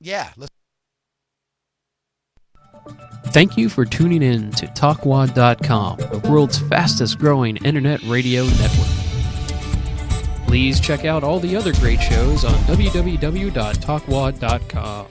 Yeah. Let's. Thank you for tuning in to Talkwad.com, the world's fastest growing internet radio network. Please check out all the other great shows on www.talkwad.com.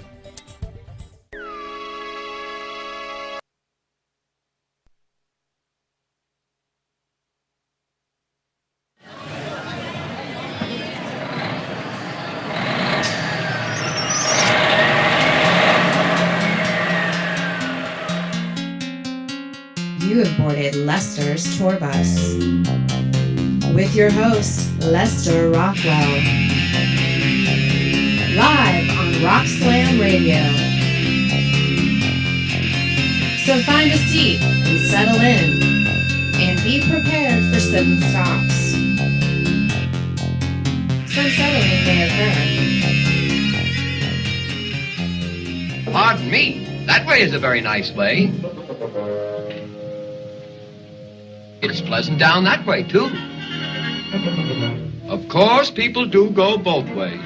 You have boarded Lester's tour bus with your host, Lester Rockwell, live on Rock Slam Radio. So find a seat and settle in, and be prepared for sudden stops. Some settling may occur. Pardon me, that way is a very nice way. It's pleasant down that way, too. Of course, people do go both ways.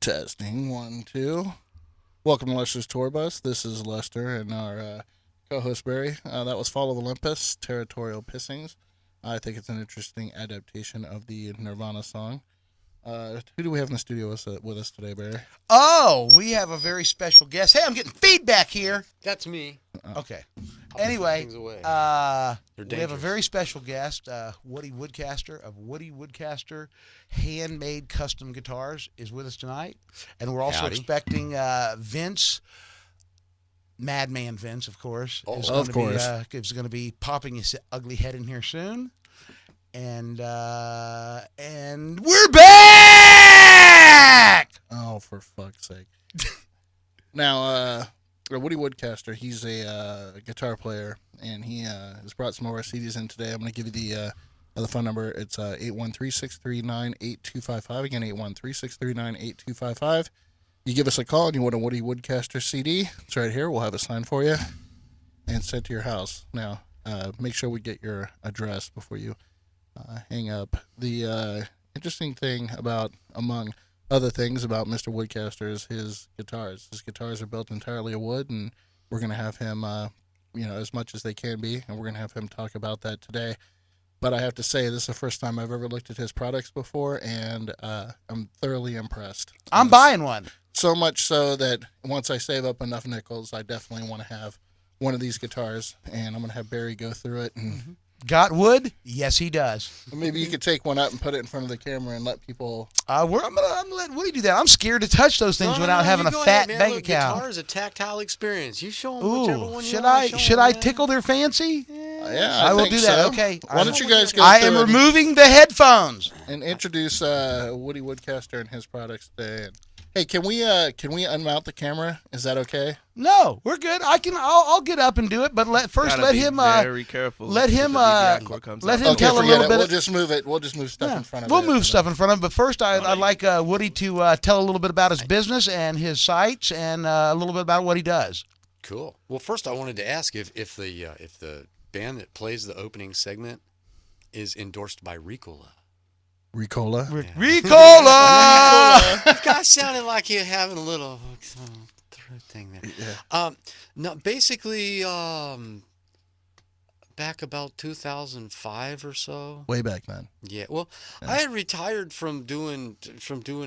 Testing 1, 2. Welcome to Lester's Tour Bus. This is Lester and our co-host Barry. That was Fall of Olympus, Territorial Pissings. I think it's an interesting adaptation of the Nirvana song. Who do we have in the studio with us today, Barry? Oh, we have a very special guest. Hey, I'm getting feedback here. That's me. Okay. Anyway, we have a very special guest, Woody Woodcaster of Woody Woodcaster Handmade Custom Guitars is with us tonight. And we're also expecting Vince, Madman Vince, of course. Is going to be popping his ugly head in here soon. And we're back! Oh, for fuck's sake. Now, Woody Woodcaster, he's a guitar player, and he has brought some of our CDs in today. I'm going to give you the phone number. It's 813-639-8255. Again, 813-639-8255. You give us a call and you want a Woody Woodcaster CD. It's right here. We'll have it signed for you and sent to your house. Now, make sure we get your address before you hang up. The interesting thing about, among other things about Mr. Woodcaster, is his guitars. His guitars are built entirely of wood, and we're going to have him as much as they can be, and we're going to have him talk about that today. But I have to say, this is the first time I've ever looked at his products before, and I'm thoroughly impressed. I'm buying one. So much so that once I save up enough nickels, I definitely want to have one of these guitars, and I'm going to have Barry go through it. And Got wood? Yes, he does. maybe you could take one out and put it in front of the camera and let people. I'm gonna let Woody do that. I'm scared to touch those things without having a fat bank account. Guitar is a tactile experience. You show them whichever Ooh, one you should wanna I show should 'em, I man. tickle their fancy? Yeah, I will think do that. so. Okay. Why don't you guys go I through am it removing the headphones. and introduce Woody Woodcaster and his products today? And, hey, can we unmount the camera? Is that okay? No, we're good. I'll get up and do it, but let him very careful. let him let tell Okay, a forget little it. bit. We'll just move it. We'll just move stuff in front of it. We'll move stuff in front of him, but first I'd like Woody to tell a little bit about his business and his sites and a little bit about what he does. Cool. Well, first I wanted to ask if the band that plays the opening segment is endorsed by Ricola. Ricola. Ricola! You guys sounded like you're having a little throat thing there. Yeah. No, basically, back about 2005 or so. Way back then. Yeah. Well, I had retired from doing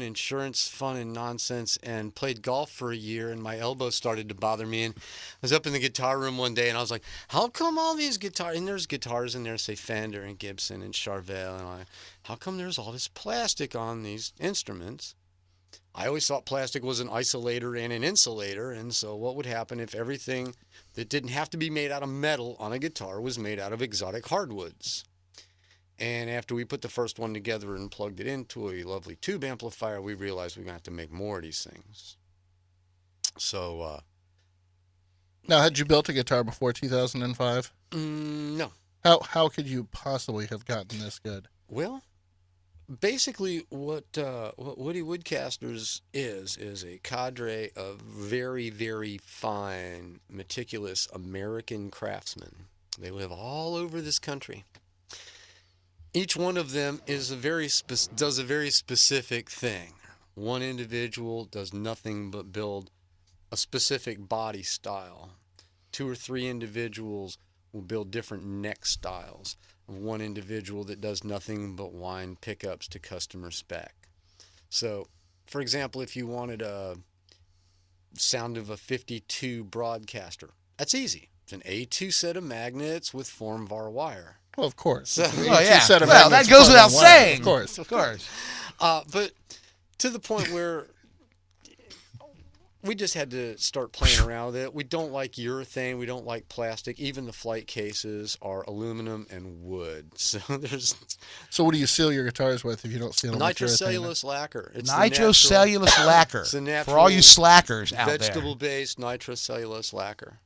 insurance fun and nonsense and played golf for a year, and my elbow started to bother me. And I was up in the guitar room one day, and I was like, "How come all these guitars?" And there's guitars in there, say Fender and Gibson and Charvel, and how come there's all this plastic on these instruments? I always thought plastic was an isolator and an insulator, and so what would happen if everything that didn't have to be made out of metal on a guitar was made out of exotic hardwoods? And after we put the first one together and plugged it into a lovely tube amplifier, we realized we're going to have to make more of these things. So, Now, had you built a guitar before 2005? no. How could you possibly have gotten this good? Well, basically, what Woody Woodcasters is a cadre of very, very fine, meticulous American craftsmen. They live all over this country. Each one of them is does a very specific thing. One individual does nothing but build a specific body style. 2 or 3 individuals will build different neck styles. One individual that does nothing but wind pickups to customer spec. So, for example, if you wanted a sound of a 52 broadcaster, that's easy. It's an A2 set of magnets with form var wire. Well, of course. So, Well, that goes without saying. Of course. But to the point where we just had to start playing around with it. We don't like urethane. We don't like plastic. Even the flight cases are aluminum and wood. So So what do you seal your guitars with if you don't seal them with urethane? nitrocellulose lacquer. It's Nitrocellulose lacquer. It's a natural for all you slackers out there. vegetable-based nitrocellulose lacquer.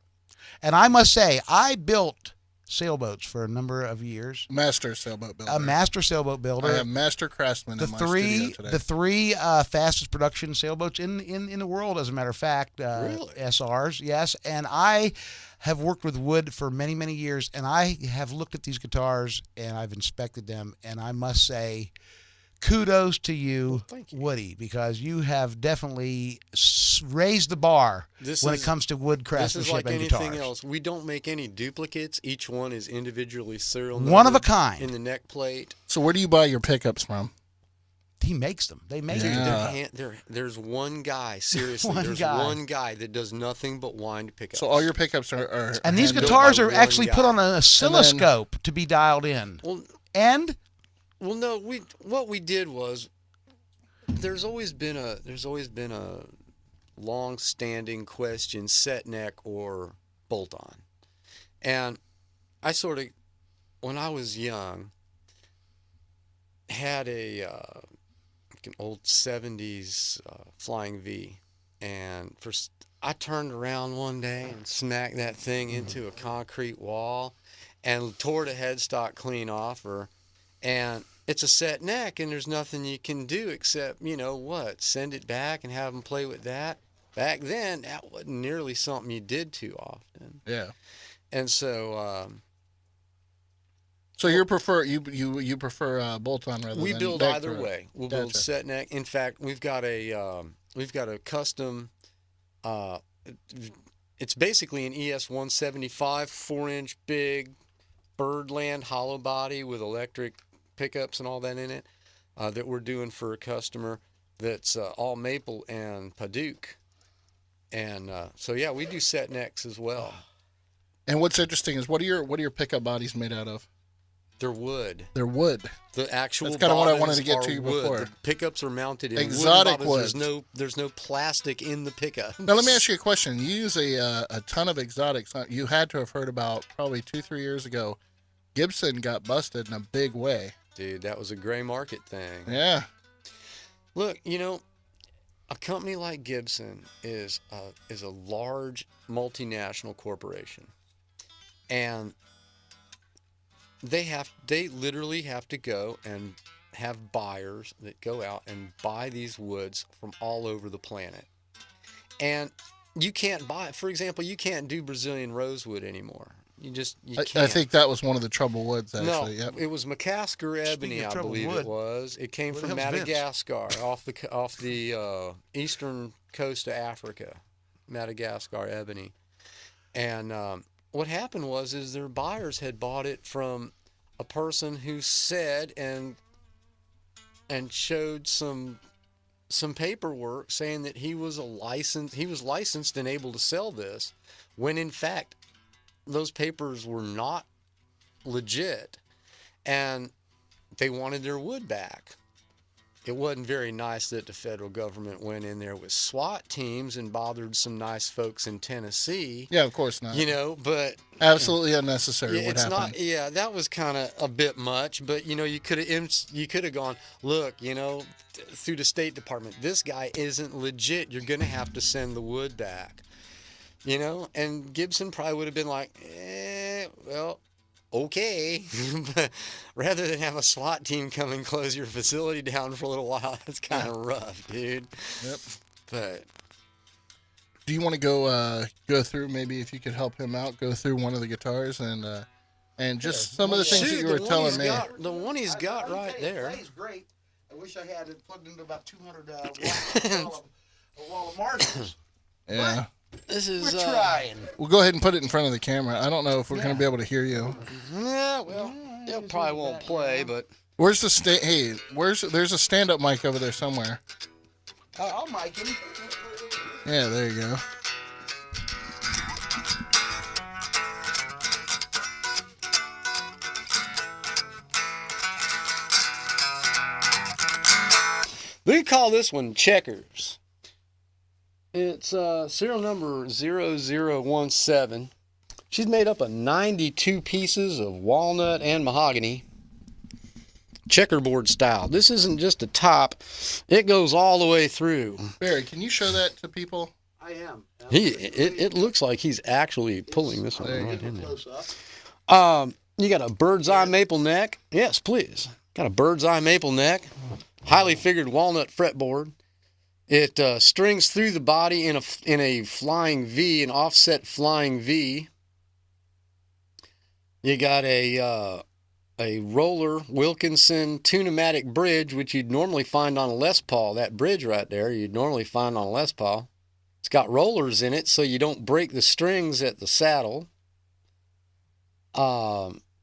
And I must say, I built sailboats for a number of years. Master sailboat builder. A master sailboat builder. I have master craftsman in my studio today. The three fastest production sailboats in the world, as a matter of fact. Really? SRs, yes. And I have worked with wood for many, many years, and I have looked at these guitars, and I've inspected them, and I must say, kudos to you, thank you. Woody, because you have definitely raised the bar when it comes to wood craftsmanship This is like and anything guitars. else. We don't make any duplicates. Each one is individually serial One of a numbered kind. in the neck plate. So where do you buy your pickups from? He makes them. They make Yeah. them. There's one guy, seriously, there's one guy that does nothing but wind pickups. So all your pickups are And these handled guitars by are one actually guy. put on an oscilloscope to be dialed in. Well, no. What we did was there's always been a long-standing question: set neck or bolt on, and I sort of, when I was young, had an old 70s Flying V, and I turned around one day and smacked that thing into a concrete wall and tore the headstock clean off her. And it's a set neck, and there's nothing you can do except, send it back and have them play with that. Back then, that wasn't nearly something you did too often. Yeah. And so... So you prefer bolt on rather we than build neck either through? way. We'll Gotcha. build set neck. In fact, we've got a custom it's basically an ES-175, 4-inch big Birdland hollow body with electric pickups and all that in it that we're doing for a customer that's all maple and Paduke. And so, yeah, we do set necks as well. And what's interesting is what are your pickup bodies made out of? They're wood. They're wood. The actual That's kind of what I wanted bobbins to get are to wood. before. The pickups are mounted in Exotic wooden bobbins. woods. There's no plastic in the pickup. Now let me ask you a question. You use a ton of exotics. You had to have heard about probably 2-3 years ago. Gibson got busted in a big way. Dude, that was a gray market thing. Yeah. Look, a company like Gibson is a large multinational corporation, and they literally have to go and have buyers that go out and buy these woods from all over the planet. And you can't buy, for example, you can't do Brazilian rosewood anymore. You can't. I think that was one of the trouble woods, actually. No, Yep. it was Macasker ebony, I believe it was. It came from Madagascar, off the eastern coast of Africa, Madagascar ebony. And what happened is their buyers had bought it from a person who said and showed some paperwork saying that he was licensed and able to sell this, when in fact those papers were not legit, and they wanted their wood back. It wasn't very nice that the federal government went in there with SWAT teams and bothered some nice folks in Tennessee. Yeah, of course not. But absolutely unnecessary. Yeah, what happened? not. Yeah, that was kind of a bit much. But you could have gone, look, through the State Department, this guy isn't legit. You're gonna have to send the wood back. And Gibson probably would have been like, well, okay. But rather than have a SWAT team come and close your facility down for a little while, that's kind of rough, dude. Yep. But do you want to go through, maybe if you could help him out, go through one of the guitars and just some of the things that you were telling me. The one he's got right there. It's great. I wish I had it plugged into about 200 a wall of marshals. Yeah. We're trying. We'll go ahead and put it in front of the camera. I don't know if we're going to be able to hear you. Yeah, well, it probably won't play, but where's the there's a stand-up mic over there somewhere. I'll mic him. Yeah, there you go. We call this one Checkers. It's serial number 0017. She's made up of 92 pieces of walnut and mahogany, checkerboard style. This isn't just a top; it goes all the way through. Barry, can you show that to people? I am. It looks like he's actually pulling this one right in there. You got a bird's eye maple neck. Yes, please. Got a bird's eye maple neck, highly figured walnut fretboard. It strings through the body in a flying V, an offset flying V. You got a roller Wilkinson Tune-O-Matic bridge, which you'd normally find on a Les Paul. That bridge right there, you'd normally find on a Les Paul. It's got rollers in it, so you don't break the strings at the saddle.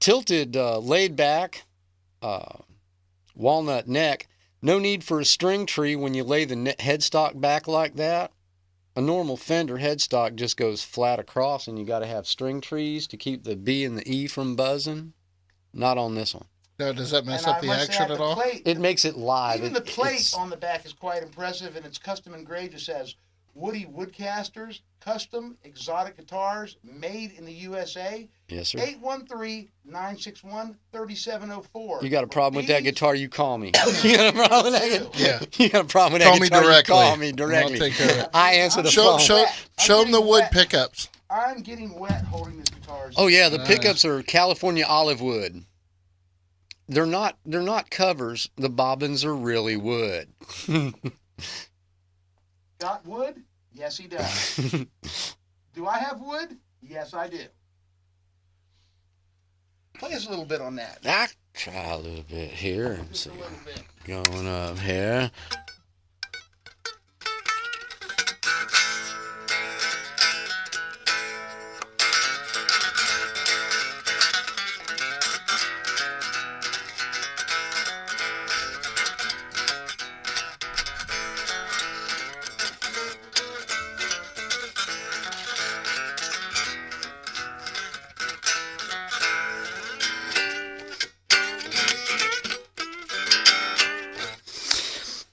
Tilted, laid back, walnut neck. No need for a string tree when you lay the headstock back like that. A normal Fender headstock just goes flat across, and you got to have string trees to keep the B and the E from buzzing. Not on this one. Now, does that mess up the action at all? It makes it live. Even the plate on the back is quite impressive, and it's custom engraved. It says, Woody Woodcasters, custom exotic guitars, made in the USA. Yes, sir. 813-961-3704. You got a problem with that guitar, you call me. You got a problem with that guitar? Yeah. You got a problem with that Call me guitar, directly. you call me directly. I'll take care of it. I answer the phone. Show them the wood pickups. I'm getting wet holding this guitar. Oh yeah, the pickups are California olive wood. They're not covers. The bobbins are really wood. Got wood? Yes, he does. Do I have wood? Yes, I do. Play us a little bit on that. I try a little bit here and see. Going up here.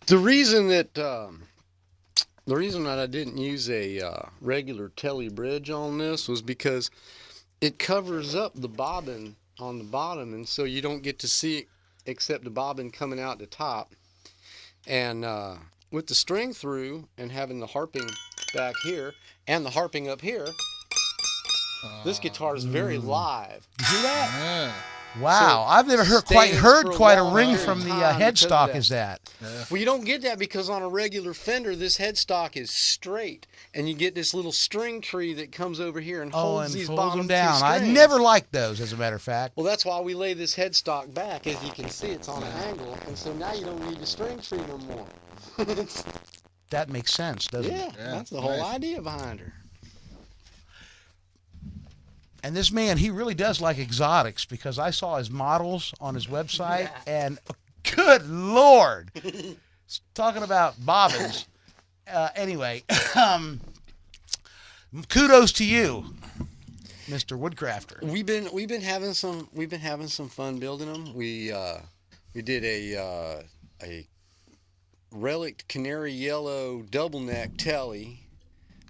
The reason that I didn't use a regular telly bridge on this was because it covers up the bobbin on the bottom, and so you don't get to see except the bobbin coming out the top. And with the string through and having the harping back here and the harping up here, this guitar is very live. You hear that? Yeah. Wow, I've never heard quite a ring from the headstock as that. Yeah. Well, you don't get that because on a regular Fender, this headstock is straight, and you get this little string tree that comes over here and holds these folds bottom them down. two I strings. never liked those, as a matter of fact. Well, that's why we lay this headstock back. As you can see, it's on an angle, and so now you don't need the string tree no more. That makes sense, doesn't it? Yeah, that's the whole idea behind her. And this man, he really does like exotics, because I saw his models on his website, and good Lord, talking about bobbins. Anyway, kudos to you, Mr. Woodcrafter. We've been having some fun building them. We did a relic canary yellow double neck telly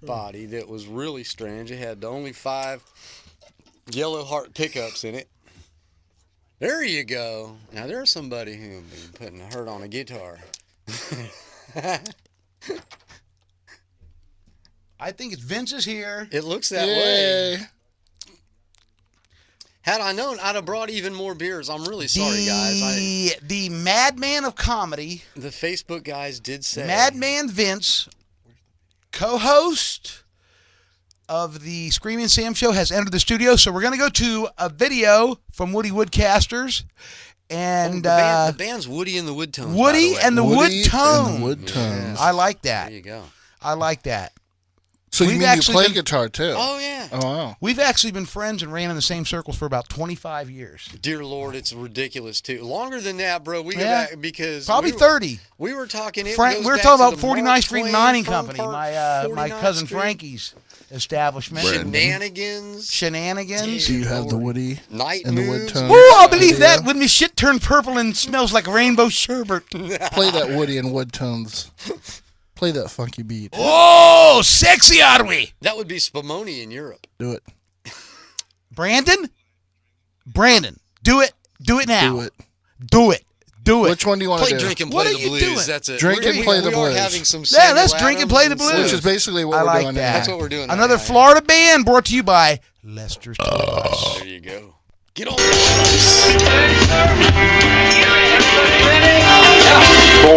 body that was really strange. It had the only 5 yellow heart pickups in it. There you go. Now there's somebody who'll be putting a hurt on a guitar. I think it's Vince's here. It looks that way. Had I known, I'd have brought even more beers. I'm really sorry, guys. The madman of comedy, The Facebook guys did say. Madman Vince, co-host of the Screaming Sam Show, has entered the studio. So we're going to go to a video from Woody Woodcasters. And the band's Woody and the Woodtones. Woody and the Woodtones. Woodtones. I like that. There you go. I like that. So you We've mean you actually play been- guitar too? Oh, yeah. Oh, wow. We've actually been friends and ran in the same circles for about 25 years. Dear Lord, it's ridiculous, too. Longer than that, bro. We go Yeah. back because... Probably we were, 30. We were talking... We were talking about 49th Street Mining Company, my cousin Frankie's establishment. Shenanigans. Do you have the Woody Night and the moves. Woodtones? Oh, I believe that when my shit turned purple and smells like rainbow sherbet. Play that Woody and Woodtones. Play that funky beat. Oh, sexy are we? That would be Spumoni in Europe. Do it. Brandon, do it. Do it now. Do it. Do it. Do it. Which one do you want to Play do? Drink and What Play are the you Blues. doing? That's it. Drink and Play the We are Blues. having some Yeah, let's Samuel drink and play the Adams blues. and Which is basically what I we're like doing that. now. That's what we're doing. Another right now. Florida band brought to you by Lester's Tapas. There you go. Get on.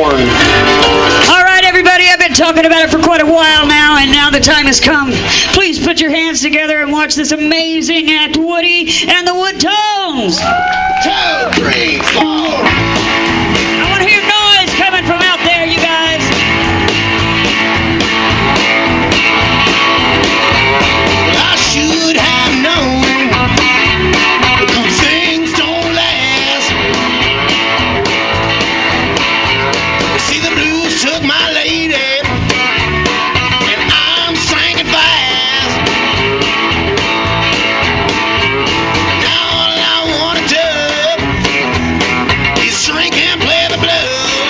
All right, everybody, I've been talking about it for quite a while now, and now the time has come. Please put your hands together and watch this amazing act, Woody and the Woodtones. 2, 3, 4. I want to hear noise coming from out there, you guys. I should have known good things don't last. See, the blues took my lady, and I'm singing fast. Now all I wanna do is drink and play the blues.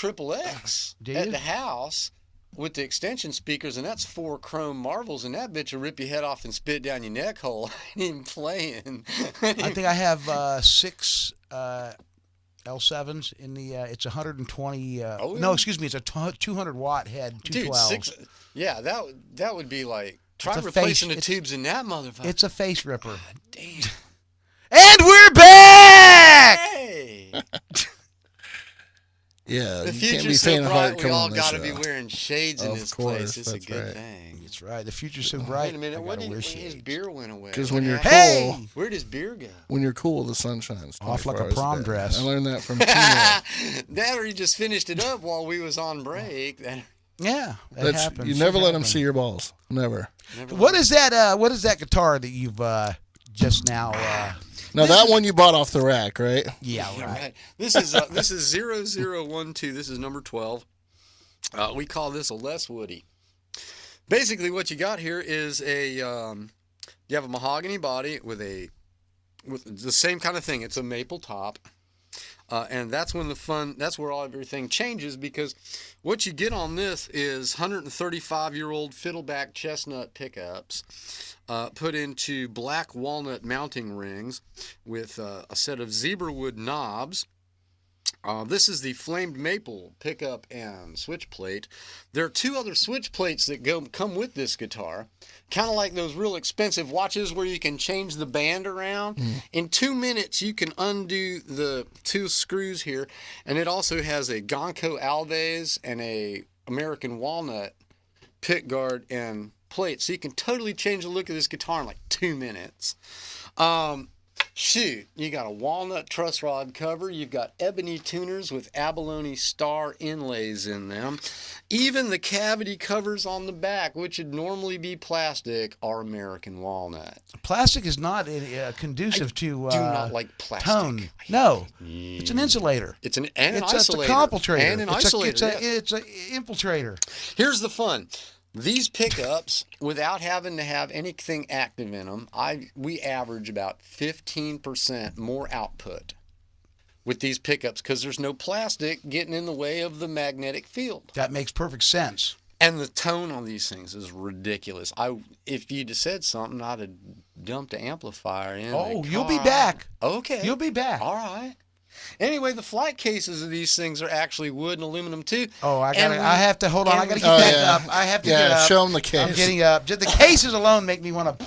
Triple X Do at you? the house with the extension speakers, and that's 4 chrome marvels, and that bitch will rip your head off and spit down your neck hole. I ain't even playing. I think I have 6 L7s in the. It's 120. Oh, yeah. No, excuse me. It's a 200 watt head. Dude, 212. yeah, that would be like try a replacing face- the tubes in that motherfucker. It's a face ripper. Damn. And we're back. Hey, Yeah, the you can't be future's so faint of heart bright. We coming all on this got to show. be wearing shades in Of this course, place. It's a that's good right. thing. That's right. The future's so bright. Wait a minute. I What gotta wear his shades. beer went away? Because when you're Hey! cool, Where does beer go? when you're cool, the sun shines. Off like 24 a hours prom day. dress. I learned that from Tina. That or he just finished it up while we was on break. Yeah, that happens. You never It let them happens. see your balls. Never. What is that? What is that guitar that you've just now? Now that one you bought off the rack, right? Yeah, Yeah, right. right. This is 0012. This is number 12. We call this a Les Woody. Basically, what you got here is you have a mahogany body with the same kind of thing. It's a maple top. And that's when that's where everything changes, because what you get on this is 135-year-old fiddleback chestnut pickups put into black walnut mounting rings with a set of zebra wood knobs. This is the flamed maple pickup and switch plate. There are 2 other switch plates that come with this guitar, kind of like those real expensive watches where you can change the band around. In 2 minutes, you can undo the 2 screws here, and it also has a Gonco Alves and a American Walnut pick guard and plate, so you can totally change the look of this guitar in like 2 minutes. Shoot, you got a walnut truss rod cover. You've got ebony tuners with abalone star inlays in them. Even the cavity covers on the back, which would normally be plastic, are American walnut. Plastic is not conducive to Do not like plastic. tone. No, it's an insulator. It's an It's isolator. a compultrator. And an isolator. It's a infiltrator. Here's the fun. These pickups, without having to have anything active in them, we average about 15% more output with these pickups because there's no plastic getting in the way of the magnetic field. That makes perfect sense. And the tone on these things is ridiculous. If you'd have said something, I'd have dumped the amplifier in. Oh, you'll be back. Okay. You'll be back. All right. Anyway, the flight cases of these things are actually wood and aluminum too. Oh, I And I have to hold on. I got to get Oh, back yeah. up. I have to get Yeah, up. show them the case. I'm getting up. Just the cases alone make me want to.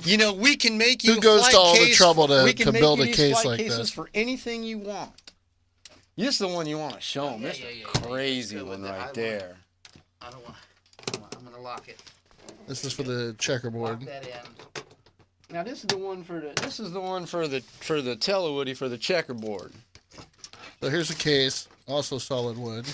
You know, we can make you Who a goes flight to all the case. trouble to- we can to make build you a these case flight like cases this? for anything you want. This is the one you want to show them. This is a crazy one right there. I don't want. I'm gonna lock it. This is for the checkerboard. That in. Now this is the one for the Telewoody for the checkerboard. So here's a case, also solid wood,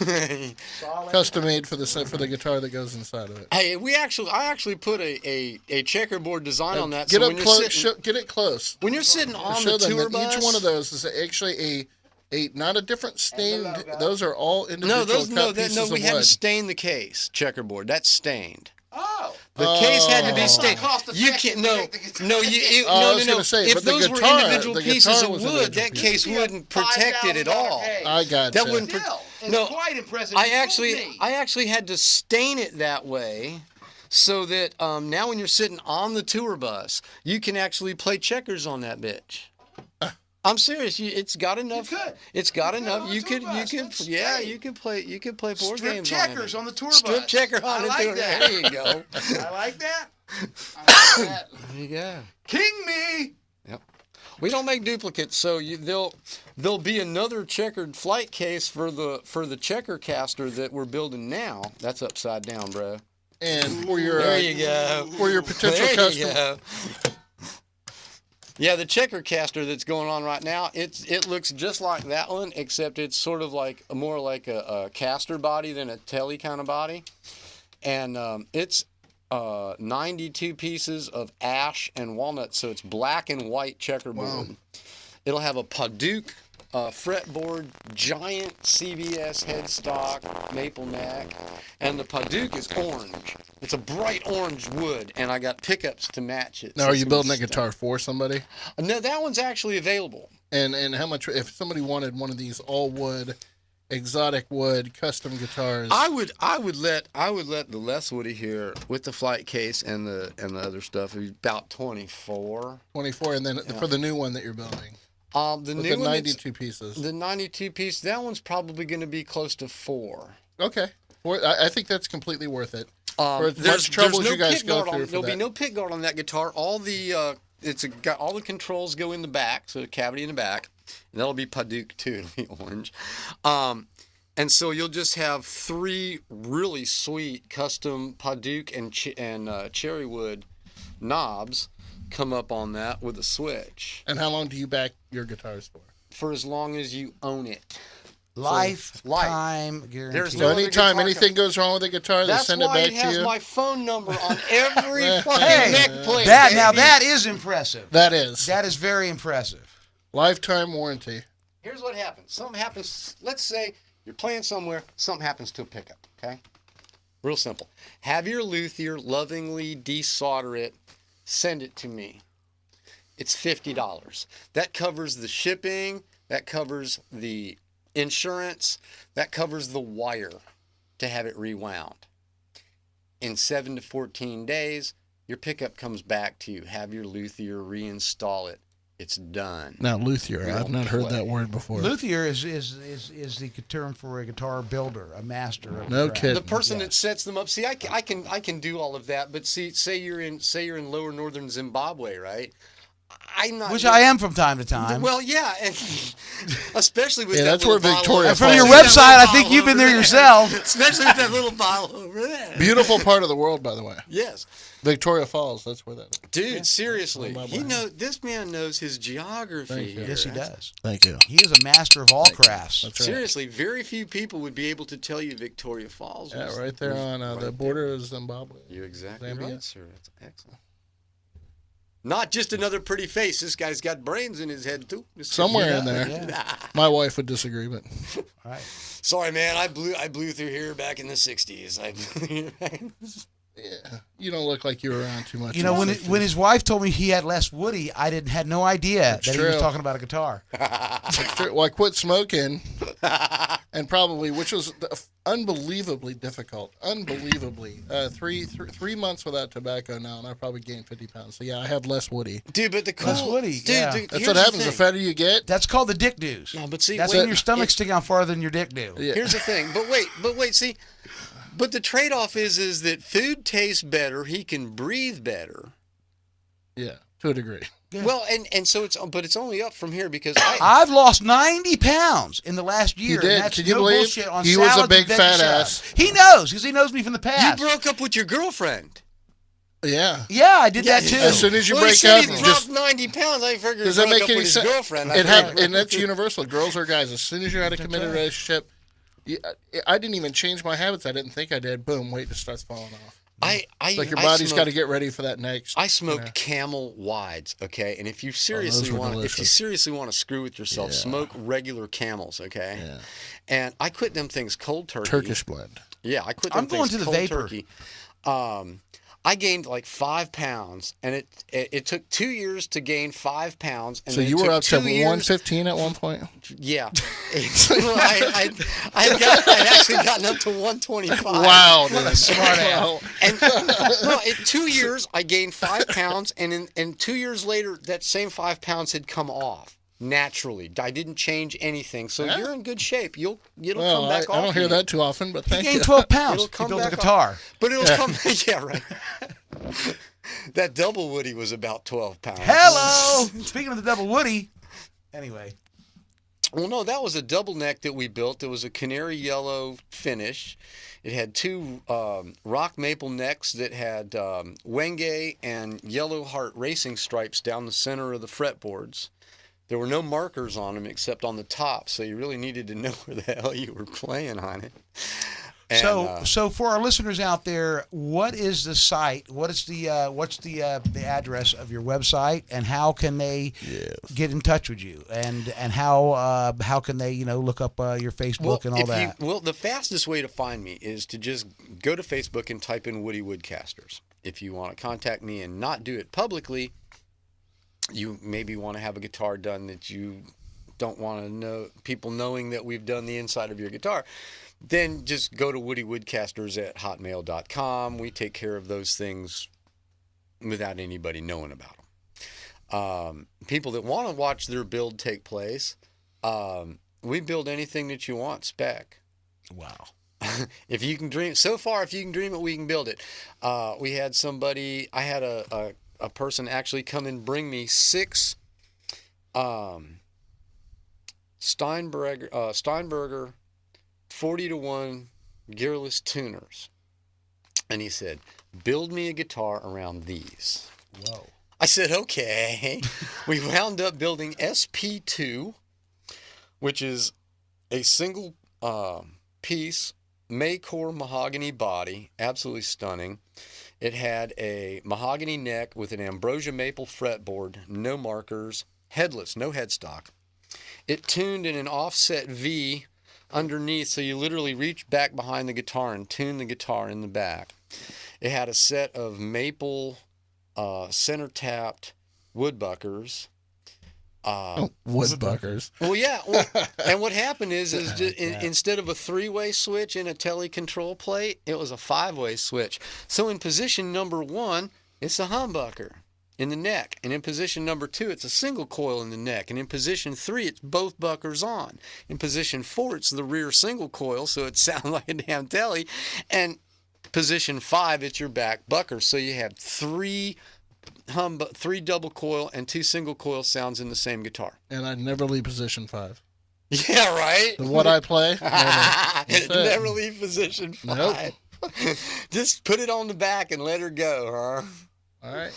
custom made for the guitar that goes inside of it. Hey, I actually put a checkerboard design on that. Get so up when you're close. sitting, Get it close. when you're sitting on Show the them tour that bus, each one of those is actually a not a different stained. Those are all individual pieces we of had to wood. stain the case checkerboard. That's stained. Oh. The case had to be Oh. stained. You can't. No. I was gonna say, If but the those guitar- were individual the pieces guitar of was wood, individual that pieces. case wouldn't protect it at all. I got That wouldn't. Still, it's No, quite impressive. I You actually, fooled me. I actually had to stain it that way, so that now when you're sitting on the tour bus, you can actually play checkers on that bitch. I'm serious. It's got enough. could. It's got You could enough. on the You tour could. bus. You That's could. Yeah. great. You could play. You could play board Strip games. checkers on on the tour Strip bus. checker on I the like tour. that. There you go. I like that. I like that. There you go. King me. Yep. We don't make duplicates, so there'll be another checkered flight case for the checker caster that we're building now. That's upside down, bro. And for your There you go. for your potential There you customer. go. Yeah, the checker caster that's going on right now, it looks just like that one, except it's sort of like more like a caster body than a telly kind of body, and it's 92 pieces of ash and walnut, so it's black and white checkerboard. Wow. It'll have a Paduke fretboard, giant CBS headstock, maple neck, and the Paduke is orange. It's a bright orange wood, and I got pickups to match it. Now, so are it's you gonna building that stand. guitar for somebody? No, that one's actually available. And how much if somebody wanted one of these all wood exotic wood custom guitars. I would let the Les Woody here with the flight case and the other stuff be about 24. 24, and then for the new one that you're building. The new one, 92 pieces. The 92 piece, that one's probably going to be close to 4. Okay. I think that's completely worth it. For as much trouble as you guys go through. There'll be no pick guard on that guitar. All the all the controls go in the back, so the cavity in the back, and that'll be Padauk too. It'll be orange. And so you'll just have 3 really sweet custom Padauk and cherry wood knobs come up on that with a switch. And how long do you back your guitars for? For as long as you own it. Lifetime guarantee. There's So anytime anything goes wrong with the guitar, they send it back to you? That's why he has my phone number on every fucking neck plate. That is impressive. That is. That is very impressive. Lifetime warranty. Here's what happens. Something happens. Let's say you're playing somewhere. Something happens to a pickup. Okay. Real simple. Have your luthier lovingly desolder it. Send it to me. It's $50. That covers the shipping. That covers the insurance. That covers the wire to have it rewound. In 7 to 14 days, your pickup comes back to you. Have your luthier reinstall it. It's done. Now, luthier, I've not heard that word before. Luthier is the term for a guitar builder, a master. No kidding. The person that sets them up. See, I can do all of that, but see, say you're in lower northern Zimbabwe, right? Which I am from time to time. Well, yeah, and especially with that's where Victoria. From your website, I think you've been there yourself. Especially with that little bottle over there. Beautiful part of the world, by the way. Yes. Victoria Falls, that's where that is. Dude, seriously. This man knows his geography. Yes, he does. Thank you. He is a master of all crafts. That's right. Seriously, very few people would be able to tell you Victoria Falls. Right there on the border of Zimbabwe. You're exactly right, sir. That's excellent. Not just another pretty face. This guy's got brains in his head too. Somewhere in there. Yeah. My wife would disagree, but. All right. Sorry, man. I blew through here back in the '60s. Yeah, you don't look like you were around too much. You know, when his wife told me he had Les Woody, I had no idea that he was talking about a guitar. Well, I quit smoking, and probably, which was unbelievably difficult. Unbelievably, 3 months without tobacco now, and I probably gained 50 pounds. So yeah, I have Les Woody. Dude, but Les Woody, dude, that's what happens. The fatter you get, that's called the dick news. No, but see, that's when your stomach's sticking out farther than your dick do. Yeah. Here's the thing. But wait, see. But the trade-off is that food tastes better. He can breathe better. Yeah, to a degree. Yeah. Well, and so it's only up from here because I've lost 90 pounds in the last year. You did. And that's Can you no believe? bullshit on He was a salads big and fat veggie ass. salads. He knows because he knows me from the past. You broke up with your girlfriend. Yeah. Yeah, I did that too. As soon as you break he up, said he dropped 90 pounds. I figured does he that broke make up any with his sense? girlfriend. And that's universal. Girls or guys. As soon as you're in a committed relationship. I didn't even change my habits. I didn't think I did. Boom, weight just starts falling off. Like your body's got to get ready for that next. I smoked Camel Wides, okay? And if you seriously want to screw with yourself, smoke regular Camels, okay? Yeah. And I quit them things cold turkey. Turkish blend. Yeah, I quit them things to the cold vapor. Turkey. I gained like 5 pounds, and it took 2 years to gain 5 pounds. And so you were up to 115 at one point? Yeah. I had actually gotten up to 125. Wow, dude. Smart ass. And in 2 years, I gained 5 pounds, and 2 years later, that same 5 pounds had come off naturally. I didn't change anything, so you're in good shape. It'll come back off. I don't hear that too often, but thank you. He gained 12 pounds. It'll come he built back a guitar. But it'll come. Yeah, right. That double woody was about 12 pounds. Hello. Speaking of the double woody. Anyway. Well, no, that was a double neck that we built. It was a canary yellow finish. It had 2 rock maple necks that had Wenge and Yellow Heart racing stripes down the center of the fretboards. There were no markers on them except on the top, so you really needed to know where the hell you were playing on it. And, so for our listeners out there, what is the site? What's the address of your website, and how can they get in touch with you? And how can they look up your Facebook and all that? Well, the fastest way to find me is to just go to Facebook and type in Woody Woodcasters. If you want to contact me and not do it publicly, you maybe want to have a guitar done that you don't want to know people knowing that we've done the inside of your guitar, then just go to woodywoodcasters@hotmail.com. We take care of those things without anybody knowing about them. People that want to watch their build take place, we build anything that you want spec. Wow. If you can dream, so far, if you can dream it, we can build it. We had somebody, I had a person actually come and bring me 6 Steinberger 40-to-1 gearless tuners. And he said, build me a guitar around these. Whoa. I said, okay. We wound up building SP2, which is a single piece Maycore mahogany body, absolutely stunning. It had a mahogany neck with an ambrosia maple fretboard, no markers, headless, no headstock. It tuned in an offset V underneath, so you literally reach back behind the guitar and tune the guitar in the back. It had a set of maple center tapped woodbuckers. Woodbuckers. Well, yeah. Well, and what happened is just instead of a 3-way switch in a tele control plate, it was a 5-way switch. So in position number 1, it's a humbucker in the neck, and in position number 2, it's a single coil in the neck, and in position 3, it's both buckers on. In position 4, it's the rear single coil, so it sounds like a damn tele, and position 5, it's your back bucker. So you have 3 double coil and 2 single coil sounds in the same guitar. And I never leave position 5. Yeah, right? So what I play, never leave position 5. Nope. Just put it on the back and let her go, huh? All right.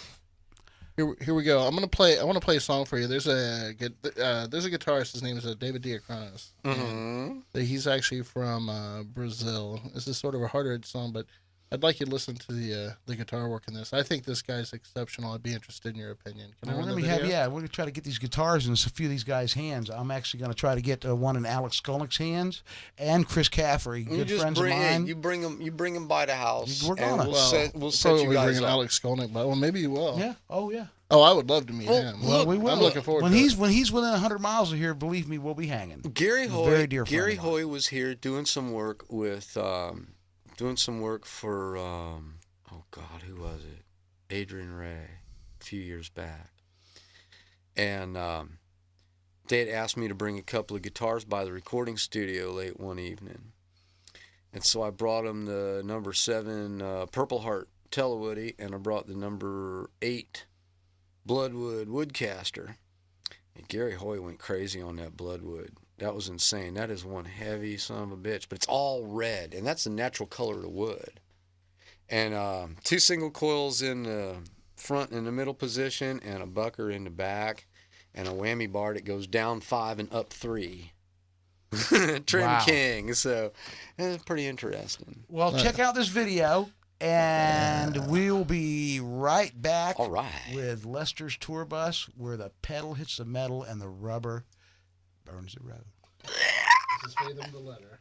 Here we go. I want to play a song for you. There's a guitarist. His name is David Diacronis. Mm-hmm. He's actually from Brazil. This is sort of a harder song, but I'd like you to listen to the guitar work in this. I think this guy's exceptional. I'd be interested in your opinion. Can I run the video? We're going to try to get these guitars in a few of these guys' hands. I'm actually going to try to get one in Alex Skolnick's hands and Chris Caffrey, good friends of mine. You bring them by the house. We're gonna. We'll set you guys bringing up. Alex Skolnick by. Well, maybe you will. Yeah. Oh, yeah. Oh, I would love to meet him. Well, we will. I'm looking forward when to he's it. when he's within 100 miles of here. Believe me, we'll be hanging. Gary Hoy. Very dear Gary friend of mine. Hoy was here doing some work with, for. Oh God, who was it? Adrian Ray, a few years back, and they had asked me to bring a couple of guitars by the recording studio late one evening, and so I brought them the number 7 Purple Heart Telewoody, and I brought the number 8 Bloodwood Woodcaster, and Gary Hoy went crazy on that Bloodwood. That was insane. That is one heavy son of a bitch, but it's all red, and that's the natural color of the wood. And 2 single coils in the front in the middle position, and a bucker in the back, and a whammy bar that goes down 5 and up 3. Trim Wow. King. So it's pretty interesting. Well, check out this video, and we'll be right back All right. with Lester's tour bus, where the pedal hits the metal and the rubber burns the road. Just pay them the letter.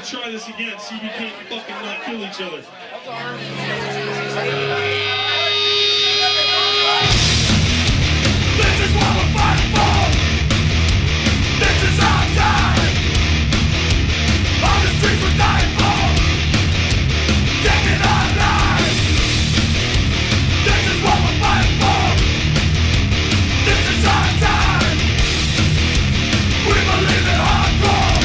Try this again, see if we can't fucking not kill each other. This is what we're fighting for! This is our time! On the streets we're dying for! Taking our lives! This is what we're fighting for! This is our time! We believe in hardcore!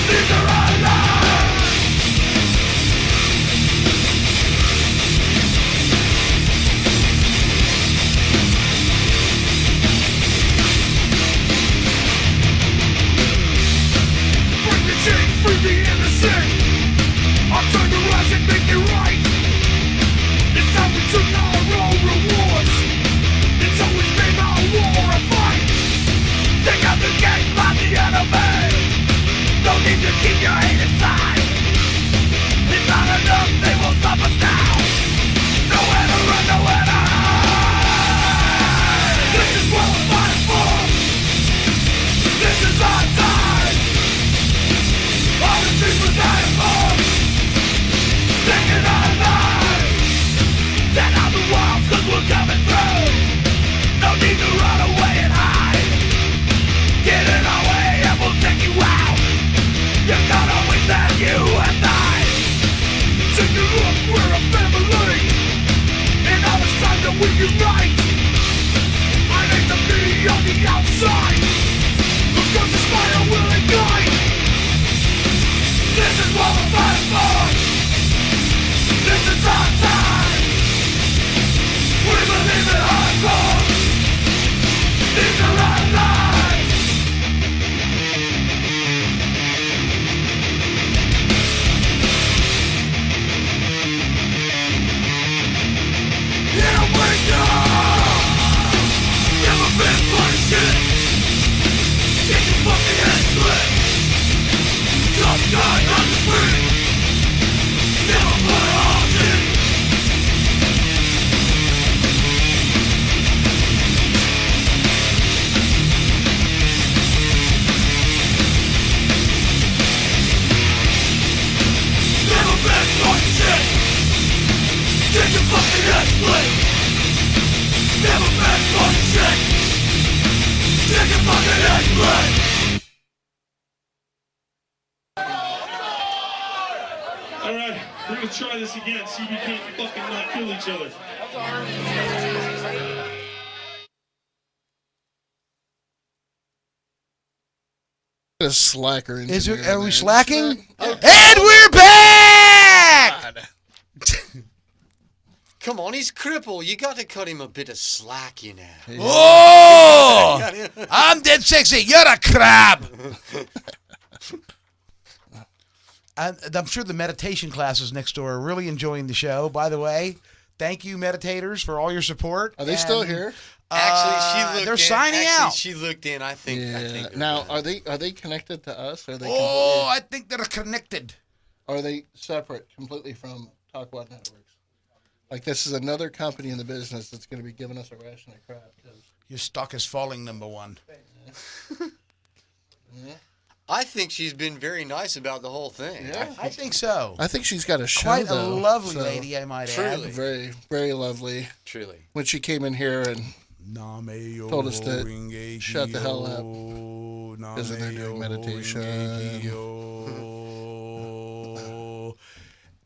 These are our lives! Break the chains, free the innocent! I'll turn the rise and make it right! It's time we took our own rewards! It's always been our war and fight! Take out the game by the enemy! Don't need to keep your hate inside. It's not enough, they will stop us now. Nowhere to run, nowhere to hide. This is what we're fighting for. This is our time. All the streets we're dying Take a fucking head never been fucking shit. Take a fucking head Alright, we're gonna try this again, see if we can't fucking not kill each other. A slacker. Is there, engineer, are we man. slacking? Oh, And we're back! Come on, he's crippled. You got to cut him a bit of slack, you know. Oh! I'm dead sexy. You're a crab. I'm sure the meditation classes next door are really enjoying the show. By the way, thank you, meditators, for all your support. Are they still here? Actually, she looked they're in. signing out. She looked in. I think. Yeah. I think Now, are they connected to us? Or are they Oh, I think they're connected. are they separate completely from Talkwad Networks? Like this is another company in the business that's going to be giving us a ration of crap. Your stock is falling, number one. Yeah. I think she's been very nice about the whole thing. Yeah. I think so. I think she's got a show. Quite a though, lovely so- lady, I might Truly. add. Very, very lovely. Truly. When she came in here and told us to shut the hell up because they're doing meditation.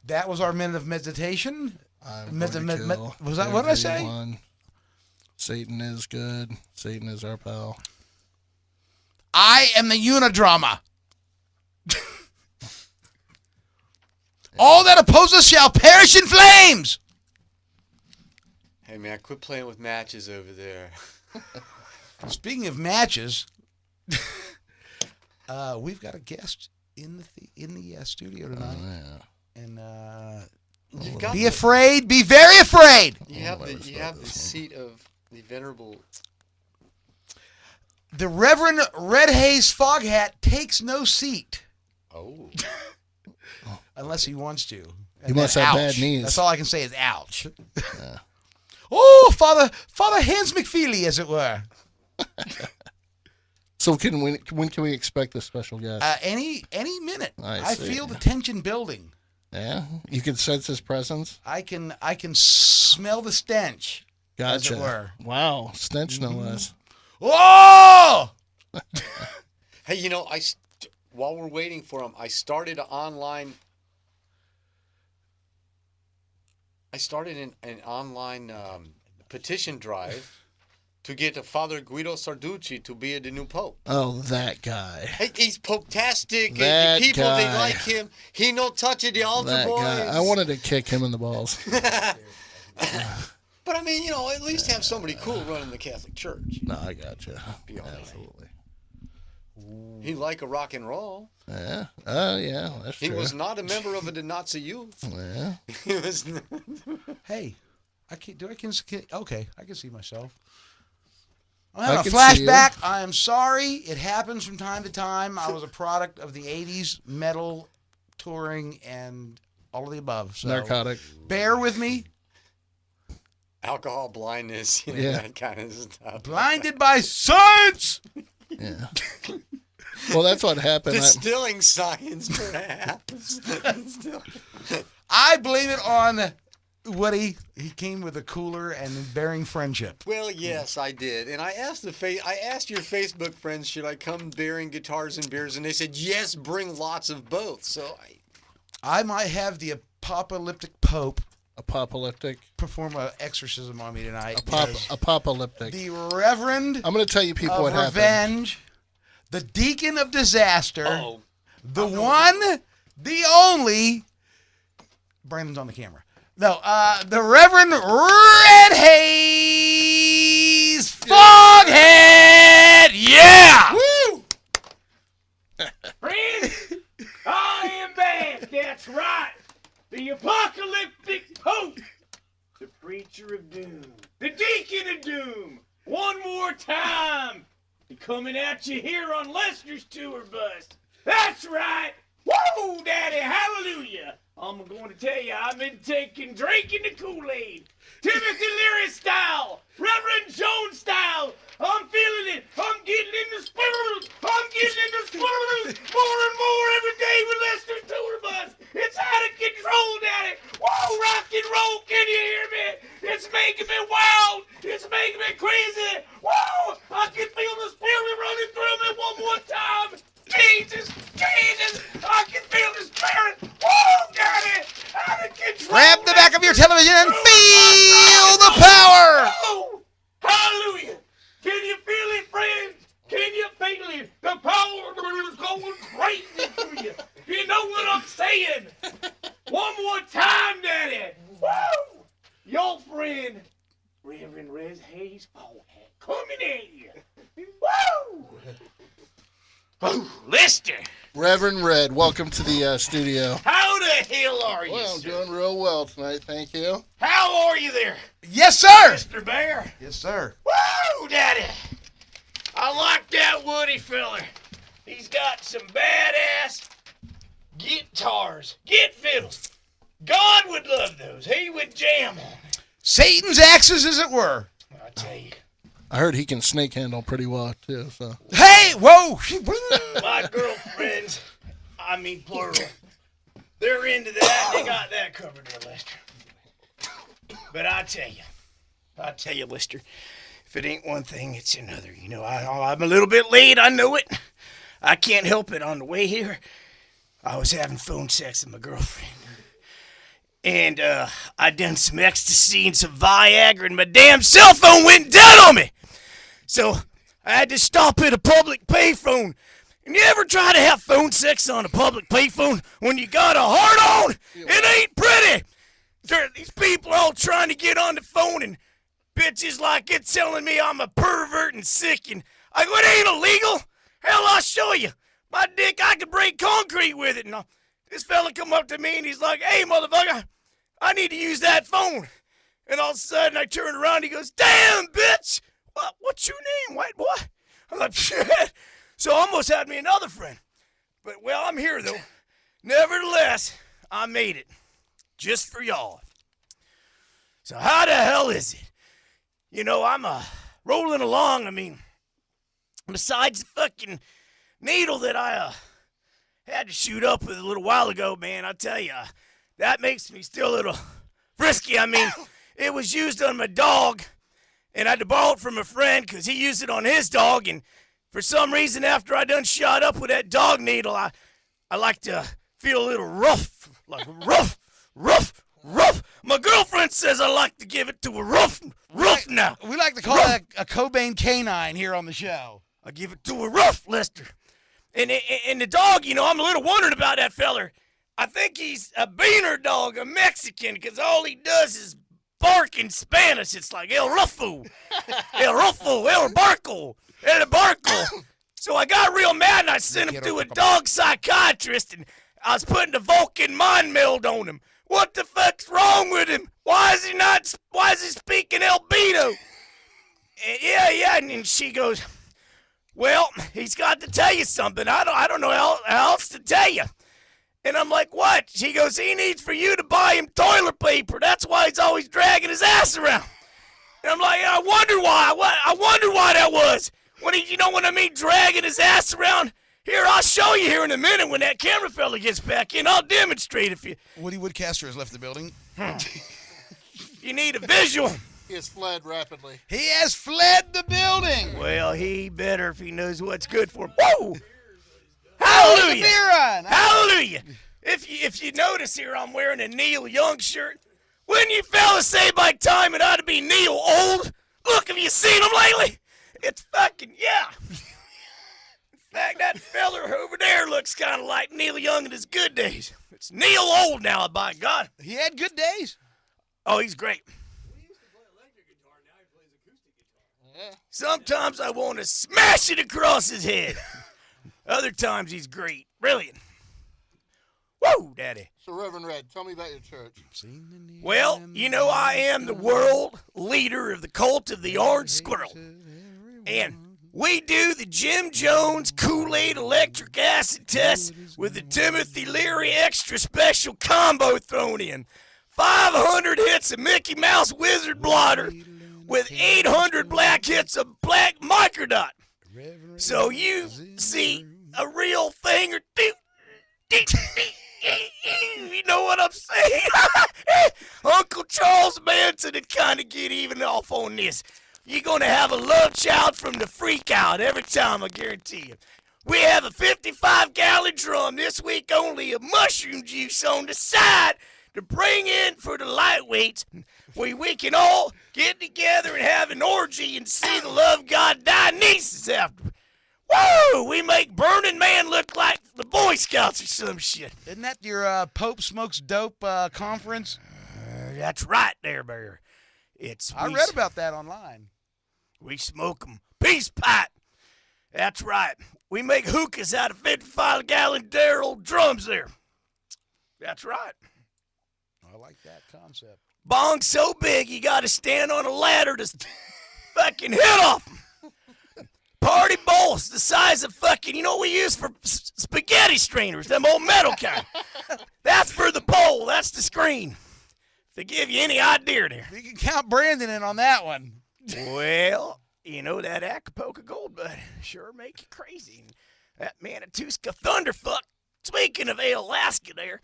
That was our minute of meditation. I'm Med- going med- to med- kill was that what did I say? everyone. Satan is good. Satan is our pal. I am the Unidrama. All that oppose us shall perish in flames. Hey man, quit playing with matches over there. Speaking of matches, we've got a guest in the studio tonight, and You've got be afraid, be very afraid. You have the seat of the venerable. The Reverend Red Haze Foghat takes no seat. Oh. Unless he wants to. He must have bad ouch. knees. That's all I can say is ouch. Oh, Father Hans McFeely, as it were. So when can we expect this special guest? Any minute. I see. feel the tension building. Yeah, you can sense his presence. I can smell the stench. Gotcha. As it were. Wow, stench no less. Oh! Hey, you know, while we're waiting for him, I started an online petition drive to get Father Guido Sarducci to be the new pope. Oh, that guy. Hey, he's pope-tastic. That The people, they guy. like him. He no touch at the altar, That boys. guy. I wanted to kick him in the balls. But I mean, you know, at least have somebody cool running the Catholic Church. No, I gotcha. Be all right. Absolutely. He like a rock and roll. Yeah. Oh, yeah. That's He true. was not a member of the Nazi youth. Yeah. He was. Hey, okay, I can see myself. I'm I having a can see you. flashback. I am sorry. It happens from time to time. I was a product of the 80s metal touring and all of the above. So Narcotic. bear with me. Alcohol blindness, you know, Yeah. that kind of stuff. Blinded by science. Yeah. Well, that's what happened. Distilling science, perhaps. I blame it on Woody. He came with a cooler and bearing friendship. Well, yes, I did, and I asked I asked your Facebook friends, should I come bearing guitars and beers, and they said yes, bring lots of both. So I might have the apocalyptic pope Apocalyptic. perform an exorcism on me tonight. Apocalyptic. The Reverend I'm going to tell you people of what happened. Revenge, the Deacon of Disaster, Uh-oh. the one, the only. Brandon's on the camera. No, the Reverend Red Haze Foghead. Yeah. Woo! Friends, I am back. That's right. The apocalyptic pope, the preacher of doom, the deacon of doom. One more time, coming at you here on Lester's tour bus. That's right. Woo, Daddy, hallelujah. I'm going to tell you, I've been drinking the Kool-Aid. Timothy Leary style, Reverend Jones style. I'm feeling it. I'm getting in the spirit. I'm getting in the spirit more and more every day with Lester's tour bus. It's out of control, Daddy. Whoa, rock and roll, can you Lester. Reverend Red, welcome to the studio. How the hell are you, Well, I'm sir? doing real well tonight, thank you. How are you there, Yes, sir. Mr. Bear? Yes, sir. Woo, Daddy! I like that Woody feller. He's got some badass guitars, fiddles. God would love those. He would jam on it. Satan's axes, as it were. I tell you. I heard he can snake handle pretty well, too, so. Hey, whoa. My girlfriends, I mean plural, they're into that. They got that covered there, Lester. But I tell you, Lester, if it ain't one thing, it's another. You know, I'm a little bit late. I know it. I can't help it. On the way here, I was having phone sex with my girlfriend. And I done some ecstasy and some Viagra, and my damn cell phone went dead on me. So I had to stop at a public payphone. And you ever try to have phone sex on a public payphone when you got a heart on? It ain't pretty. These people all trying to get on the phone, and bitches like it telling me I'm a pervert and sick. And I go, it ain't illegal. Hell, I'll show you. My dick, I could break concrete with it. And this fella come up to me and he's like, hey, motherfucker, I need to use that phone. And all of a sudden I turn around, he goes, damn, bitch. What's your name, white boy? I'm like, shit. So almost had me another friend. But, well, I'm here, though. Nevertheless, I made it. Just for y'all. So how the hell is it? You know, I'm rolling along. I mean, besides the fucking needle that I had to shoot up with a little while ago, man, I tell you, that makes me still a little frisky. I mean, it was used on my dog. And I had to borrow it from a friend because he used it on his dog. And for some reason, after I done shot up with that dog needle, I like to feel a little rough. Like rough. My girlfriend says I like to give it to a rough now. We like to call that a Cobain canine here on the show. I give it to a rough, Lester. And the dog, you know, I'm a little wondering about that feller. I think he's a beaner dog, a Mexican, because all he does is bark in Spanish. It's like El Rufo, El Barco, El Barco. So I got real mad and I sent him to a dog psychiatrist, and I was putting the Vulcan mind meld on him. What the fuck's wrong with him? Why is he speaking albino? Yeah, and she goes, well, he's got to tell you something. I don't know how else to tell you. And I'm like, what? She goes, he needs for you to buy him toilet paper. That's why he's always dragging his ass around. And I'm like, I wonder why. I wonder why that was. When he, you know what I mean, dragging his ass around? Here, I'll show you here in a minute when that camera fella gets back in. I'll demonstrate if you... Woody Woodcaster has left the building. You need a visual. He has fled rapidly. He has fled the building. Well, he better if he knows what's good for him. Whoa! Hallelujah! Hallelujah! If you notice here, I'm wearing a Neil Young shirt. Wouldn't you fellas say by time it ought to be Neil old? Look, have you seen him lately? It's fucking, yeah. In fact, that feller over there looks kind of like Neil Young in his good days. It's Neil old now, by God. He had good days. Oh, he's great. Sometimes I want to smash it across his head. Other times he's great. Brilliant. Whoa, Daddy. So, Reverend Red, tell me about your church. Well, you know, I am the world leader of the cult of the orange squirrel. And we do the Jim Jones Kool-Aid electric acid test with the Timothy Leary extra special combo thrown in. 500 hits of Mickey Mouse Wizard Blotter with 800 black hits of black microdot. So you see a real thing or two. You know what I'm saying? Uncle Charles Manson would kind of get even off on this. You're going to have a love child from the freak out every time, I guarantee you. We have a 55-gallon drum this week only of mushroom juice on the side to bring in for the lightweights, where we can all get together and have an orgy and see the love god Dionysus after. Woo! We make Burning Man look like the Boy Scouts or some shit. Isn't that your Pope Smokes Dope conference? That's right there, Bear. I read about that online. We smoke 'em peace pipe. That's right. We make hookahs out of 55-gallon Darrell drums there. That's right. I like that concept. Bong so big you got to stand on a ladder to fucking hit off 'em. Party bowls the size of fucking, you know what we use for spaghetti strainers, them old metal kind. That's for the bowl. That's the screen. To give you any idea there. You can count Brandon in on that one. Well, you know that Acapulco Gold Bud sure make you crazy. That Manitousca Thunderfuck. Speaking of Alaska there.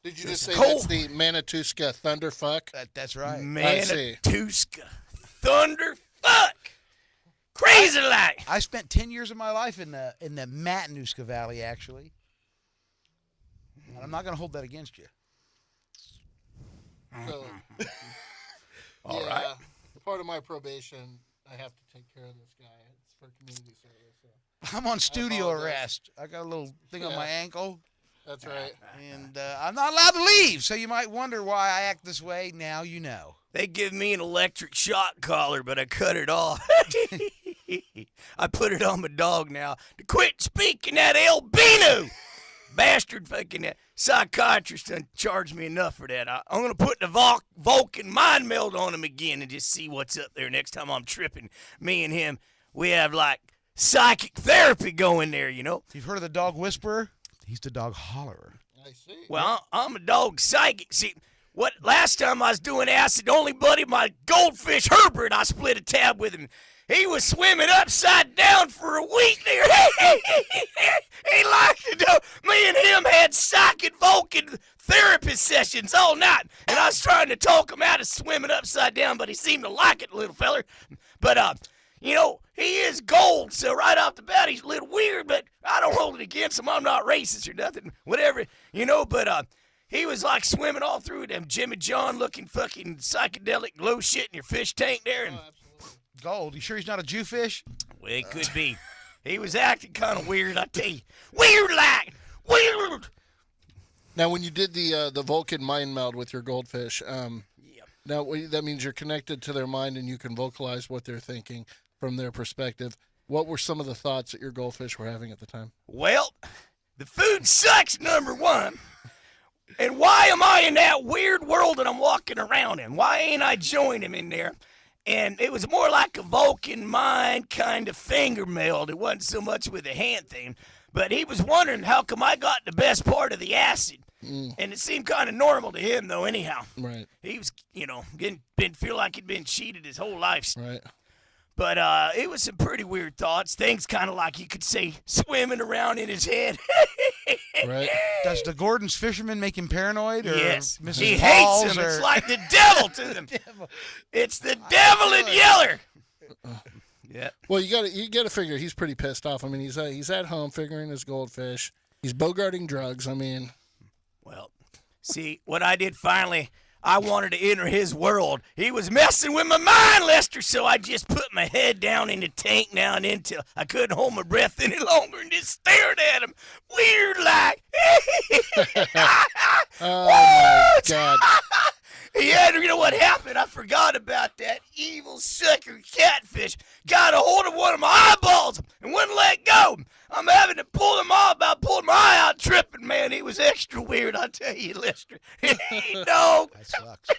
Did you just say that's the Manitousca Thunderfuck? That's right. Manitousca Thunderfuck. Crazy like. I spent 10 years of my life in the Matanuska Valley, actually. And I'm not going to hold that against you. So, All right. Part of my probation, I have to take care of this guy. It's for community service. So. I'm on studio arrest. I got a little thing on my ankle. That's right. And I'm not allowed to leave, so you might wonder why I act this way. Now you know. They give me an electric shock collar, but I cut it off. I put it on my dog now to quit speaking that albino. Bastard fucking psychiatrist done charged me enough for that. I'm going to put the Vulcan mind meld on him again and just see what's up there next time I'm tripping. Me and him, we have like psychic therapy going there, you know. You've heard of the dog whisperer? He's the dog hollerer. I see. Well, I'm a dog psychic. See, last time I was doing acid, only buddy, my goldfish Herbert, I split a tab with him. He was swimming upside down for a week there. He liked it, though. Me and him had psychic Vulcan therapy sessions all night. And I was trying to talk him out of swimming upside down, but he seemed to like it, little feller. But, you know, he is gold, so right off the bat, he's a little weird, but I don't hold it against him. I'm not racist or nothing, whatever, you know, but, he was like swimming all through them Jimmy John looking fucking psychedelic glow shit in your fish tank there. And gold. You sure he's not a Jewfish? Well, it could be. He was acting kind of weird, I tell you. Weird like. Weird. Now, when you did the Vulcan mind meld with your goldfish, now that means you're connected to their mind and you can vocalize what they're thinking from their perspective. What were some of the thoughts that your goldfish were having at the time? Well, the food sucks, number one. And why am I in that weird world that I'm walking around in? Why ain't I joining him in there? And it was more like a Vulcan mind kind of finger meld. It wasn't so much with the hand thing. But he was wondering how come I got the best part of the acid. And it seemed kind of normal to him, though, anyhow. Right. He was, you know, feel like he'd been cheated his whole life. Right. But it was some pretty weird thoughts. Things kind of like you could say swimming around in his head. Right. Does the Gordon's fisherman make him paranoid? Or yes. Mrs. He Paul's hates him. or... It's like the devil to them. It's the devil in Yeller. Yeah. Well, you gotta figure he's pretty pissed off. I mean, he's at home figuring his goldfish. He's bogarting drugs. I mean, well, see what I did finally. I wanted to enter his world. He was messing with my mind, Lester, so I just put my head down in the tank now and then till I couldn't hold my breath any longer and just stared at him. Weird like. Oh, my God. Yeah, you know what happened? I forgot about that evil sucker catfish. Got a hold of one of my eyeballs and wouldn't let go. I'm having to pull him off about pulling my eye out tripping, man. He was extra weird, I tell you, Lester. Dog. That sucks.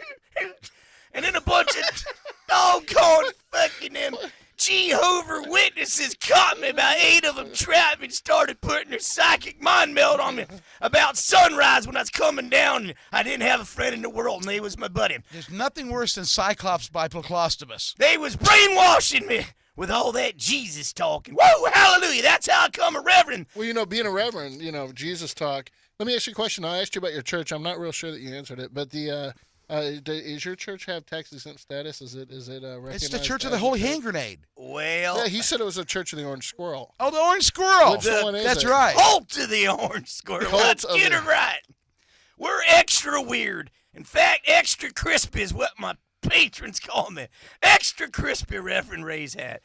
And then a bunch of doggone fucking them Jehovah's Witnesses caught me. About 8 of them trapped me and started putting their psychic mind meld on me about sunrise when I was coming down. And I didn't have a friend in the world, and he was my buddy. There's nothing worse than Cyclops by Proclostomus. They was brainwashing me with all that Jesus talking. Whoa, hallelujah. That's how I come a reverend. Well, you know, being a reverend, you know, Jesus talk. Let me ask you a question. I asked you about your church. I'm not real sure that you answered it, but does your church have tax exempt status? Is it recognized? It's the Church of the Holy Hand Grenade. Well, yeah, he said it was a Church of the Orange Squirrel. Oh, the Orange Squirrel. Which one is That's it? right. Halt to the Orange Squirrel. Let's of get the- it right. We're extra weird. In fact, extra crispy is what my patrons call me. Extra crispy, Reverend Ray's hat.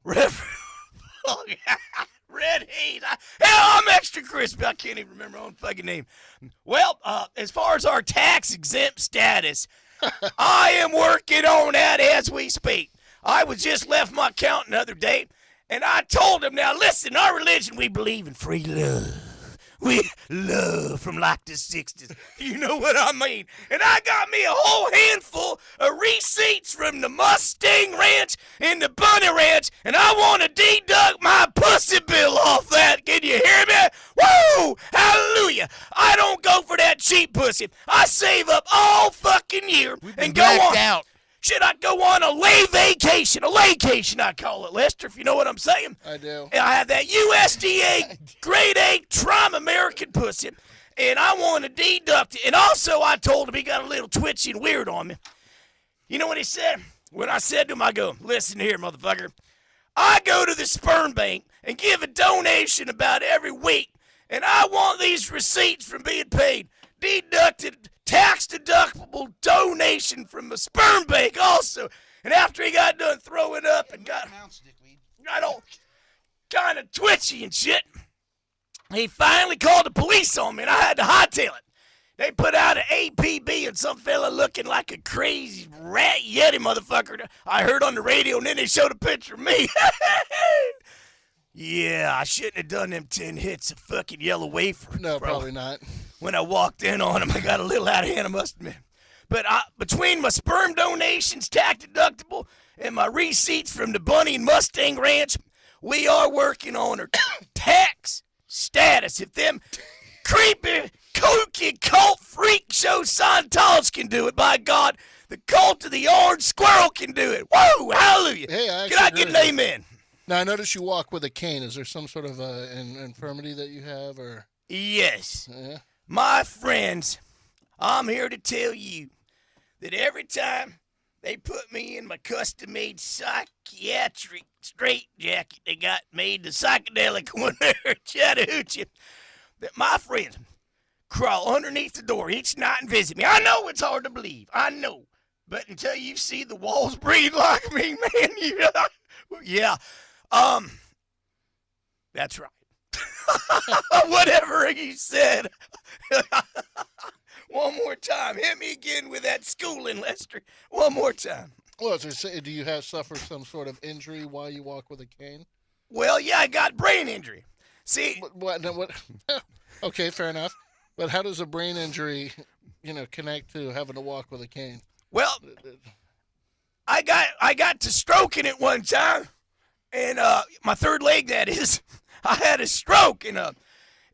Reverend Red Haze. Hell, I'm extra crispy. I can't even remember my own fucking name. Well, as far as our tax exempt status, I am working on that as we speak. I was just left my accountant the other day, And I told him, now listen, our religion, we believe in free love. We love from like the 60s. You know what I mean? And I got me a whole handful of receipts from the Mustang Ranch and the Bunny Ranch, and I want to deduct my pussy bill off that. Can you hear me? Woo! Hallelujah! I don't go for that cheap pussy. I save up all fucking year and go on. Out. Should I go on a lay vacation? A laycation, I call it, Lester, if you know what I'm saying. I do. And I have that USDA grade A Trump American pussy, and I want to deduct it. And also, I told him he got a little twitchy and weird on me. You know what he said? When I said to him, I go, listen here, motherfucker. I go to the sperm bank and give a donation about every week, and I want these receipts from being paid deducted, tax-deductible donation from the sperm bank also. And after he got done throwing up and got all kind of twitchy and shit, he finally called the police on me, and I had to hightail it. They put out an APB and some fella looking like a crazy rat yeti motherfucker I heard on the radio, and then they showed a picture of me. Yeah, I shouldn't have done them 10 hits of fucking yellow wafer. No, bro. probably not. When I walked in on him, I got a little out of hand, I must admit. But between my sperm donations, tax deductible, and my receipts from the Bunny and Mustang Ranch, we are working on her tax status. If them creepy, kooky, cult freak show Scientologists can do it, by God, the cult of the orange squirrel can do it. Whoa, hallelujah. Hey, Can I get an amen? Now, I notice you walk with a cane. Is there some sort of infirmity that you have, or? Yes. Yeah. My friends, I'm here to tell you that every time they put me in my custom-made psychiatric straitjacket they got made, the psychedelic one there at Chattahoochee, that my friends crawl underneath the door each night and visit me. I know it's hard to believe. I know. But until you see the walls breathe like me, man, yeah. That's right. Whatever you said. One more time. Hit me again with that schooling, Lester. One more time. Well, do you suffer some sort of injury while you walk with a cane? Well, yeah, I got brain injury. See? What? Okay, fair enough. But how does a brain injury, connect to having to walk with a cane? Well, I got to stroking it one time, and my third leg, that is. I had a stroke, and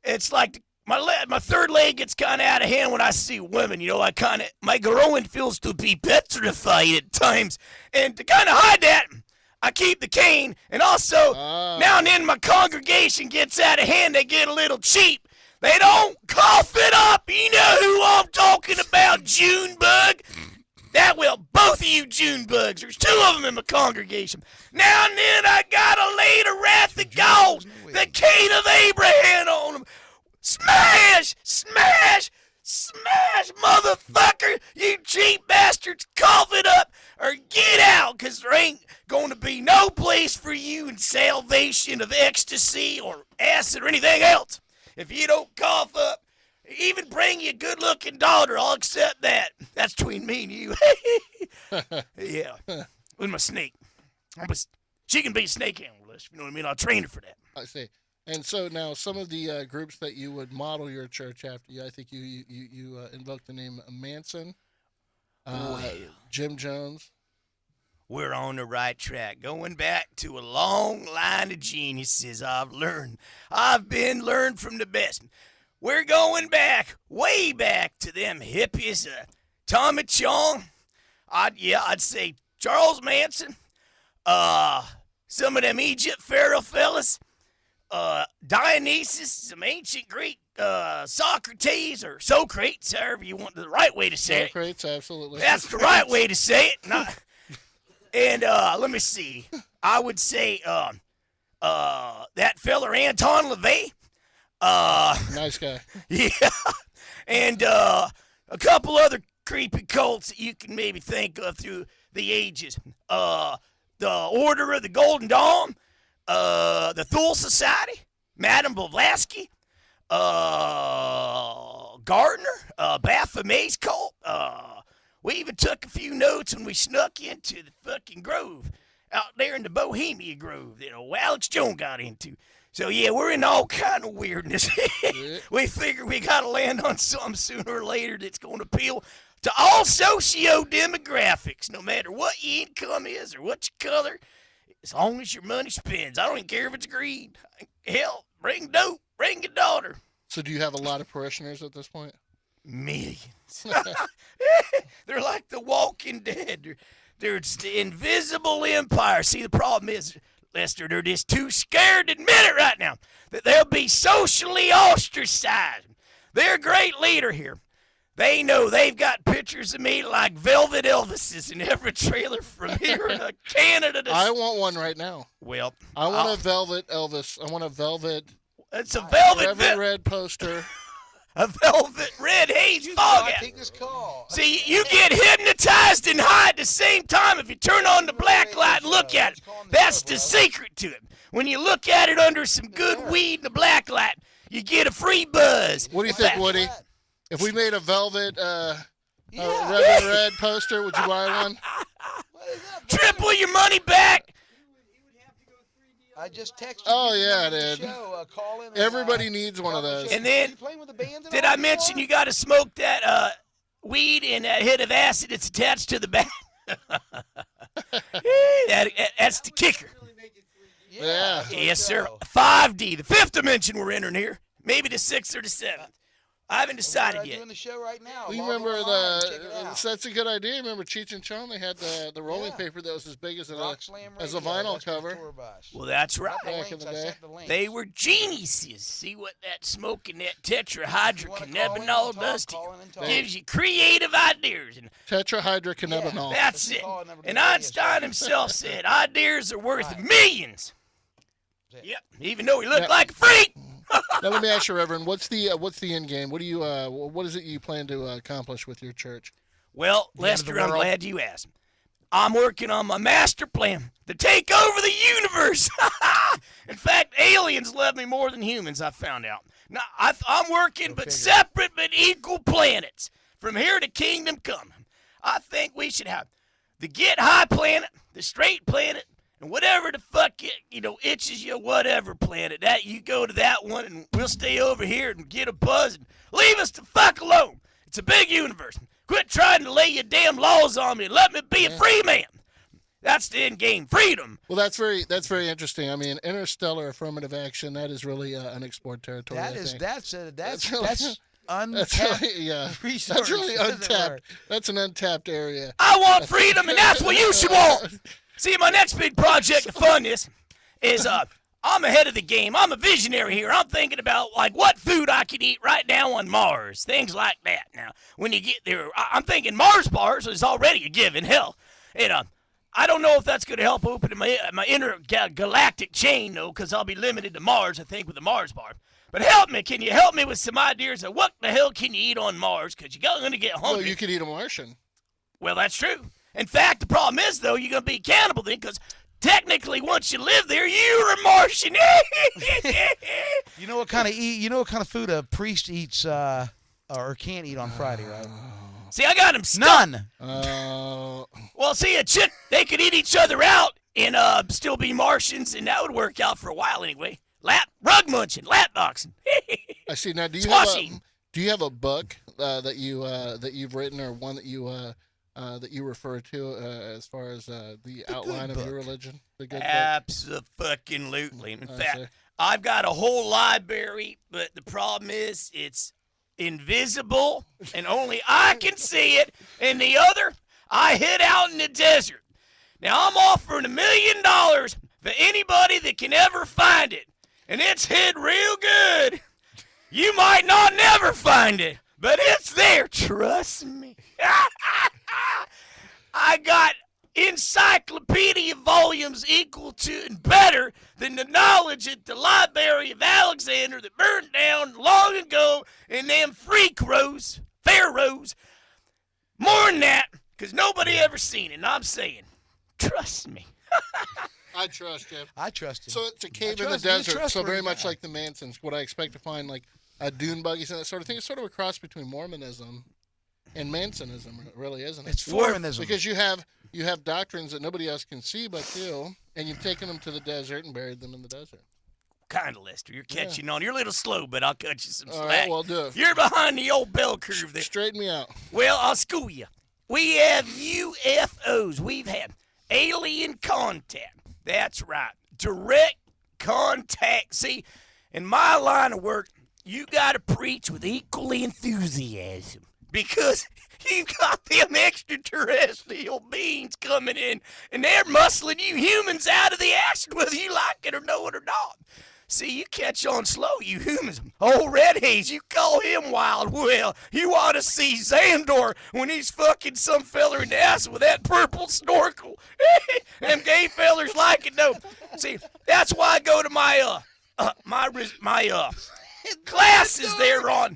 it's like my third leg gets kind of out of hand when I see women. My groin feels to be petrified at times, and to kind of hide that, I keep the cane, and also now and then my congregation gets out of hand. They get a little cheap. They don't cough it up. You know who I'm talking about, Junebug. That will, both of you Junebugs. There's 2 of them in my congregation. Now and then I got a lady wrath of gold, the cane of Abraham on them. Smash, smash, smash, motherfucker, you cheap bastards, cough it up or get out, because there ain't going to be no place for you in salvation of ecstasy or acid or anything else. If you don't cough up, even bring you a good-looking daughter, I'll accept that. That's between me and you. Yeah, with my snake. She can be a snake handler, you know what I mean? I'll train her for that. I see. And so now some of the groups that you would model your church after, I think you invoked the name Manson, Jim Jones. We're on the right track. Going back to a long line of geniuses I've been learned from the best. We're going back, way back to them hippies. Tommy Chong, I'd say Charles Manson, some of them Egypt Pharaoh fellas, Dionysus, some ancient Greek, Socrates, or Socrates, however you want the right way to say it. Socrates, absolutely. That's the right way to say it. And let me see. I would say that fella Anton LaVey. Nice guy. Yeah. And a couple other creepy cults that you can maybe think of through the ages. The Order of the Golden Dawn, the Thule Society, Madame Blavatsky, Gardner, Baphomet's cult. We even took a few notes when we snuck into the fucking grove out there in the Bohemia Grove that old Alex Jones got into. So, yeah, we're in all kind of weirdness. We figure we got to land on something sooner or later that's going to appeal to all socio-demographics, no matter what your income is or what your color, as long as your money spends. I don't even care if it's green. Hell, bring dope, bring your daughter. So do you have a lot of parishioners at this point? Millions. They're like the Walking Dead. They're the invisible empire. See, the problem is, Lester, they're just too scared to admit it right now that they'll be socially ostracized. They're a great leader here. They know they've got pictures of me like Velvet Elvises in every trailer from here to Canada. I want one right now. Well, I want a Velvet Elvis. I want a velvet. It's a velvet red poster. A velvet red haze fog. Take this call. See, you get hypnotized and high at the same time if you turn on the black light and look at it. That's the secret to it. When you look at it under some good weed and the black light, you get a free buzz. What do you think, Woody? If we made a velvet red poster, would you buy one? Triple your money back. I just texted Oh, you. yeah, dude. Call in Everybody needs one of those. And then, did I mention you got to smoke that weed and that hit of acid that's attached to the back? That's the kicker. Yeah. Yes, sir. 5D, the fifth dimension we're entering here. Maybe the sixth or the seventh. I haven't decided yet. Doing the show right now. We remember that's a good idea. Remember Cheech and Chong? They had the rolling paper that was as big as a vinyl cover. Well, that's right. Back in the day. They were geniuses. See what that smoking that tetrahydrocannabinol does to you. Gives you creative ideas. And tetrahydrocannabinol. That's it. And Einstein himself said ideas are worth millions. Yep. Even though he looked like a freak. Now let me ask you, Reverend, what's the end game? What is it you plan to accomplish with your church? Well, Lester, I'm glad you asked. I'm working on my master plan to take over the universe. In fact, aliens love me more than humans, I found out. Now, I'm working but separate but equal planets. From here to kingdom come. I think we should have the get high planet, the straight planet, and whatever the fuck itches you, whatever planet, that you go to that one, and we'll stay over here and get a buzz and leave us the fuck alone. It's a big universe. Quit trying to lay your damn laws on me and let me be a free man. That's the end game, freedom. Well, that's very interesting. I mean, interstellar affirmative action, that is really unexplored territory. That's untapped. That's really untapped. That's an untapped area. I want freedom, and that's what you should want. See, my next big project to fund this is I'm ahead of the game. I'm a visionary here. I'm thinking about what food I can eat right now on Mars, things like that. Now, when you get there, I'm thinking Mars bars is already a given. Hell, and I don't know if that's going to help open my intergalactic chain though, because I'll be limited to Mars. I think with the Mars bar. But help me. Can you help me with some ideas of what the hell can you eat on Mars? Because you're going to get hungry. Well, you could eat a Martian. Well, that's true. In fact, the problem is, though, you're going to be cannibal then, because technically, once you live there, you're a Martian. You know what kind of food a priest eats or can't eat on Friday, right? See, I got him stuck. None. Well, see, they could eat each other out and still be Martians, and that would work out for a while anyway. Rug munching, lap boxing. I see. Now, do you have a book that you've written, or one that you refer to as far as the outline of your religion? The good book? Absolutely. In fact, I've got a whole library, but the problem is it's invisible, and only I can see it, and the other, I hid out in the desert. Now, I'm offering $1 million for anybody that can ever find it, and it's hid real good. You might not never find it, but it's there, trust me. I got encyclopedia volumes equal to and better than the knowledge at the Library of Alexander that burned down long ago in them pharaohs. More than that, because nobody ever seen it, and I'm saying, trust me. I trust you. I trust you. So it's a cave in the desert, so very much like the Mansons. Would I expect to find dune buggies and that sort of thing? It's sort of a cross between Mormonism And Mansonism, really, isn't it? It's Foremanism. Because you have doctrines that nobody else can see but you, and you've taken them to the desert and buried them in the desert. Kind of, Lester. You're catching on. You're a little slow, but I'll cut you some slack. All right, well, do it. You're behind the old bell curve there. Straighten me out. Well, I'll school you. We have UFOs. We've had alien contact. That's right. Direct contact. See, in my line of work, you got to preach with equal enthusiasm because you've got them extraterrestrial beings coming in, and they're muscling you humans out of the action, whether you like it or know it or not. See, you catch on slow, you humans. Old Red Haze, you call him wild. Well, you ought to see Xandor when he's fucking some feller in the ass with that purple snorkel. Them gay fellers like it, though. See, that's why I go to my classes there on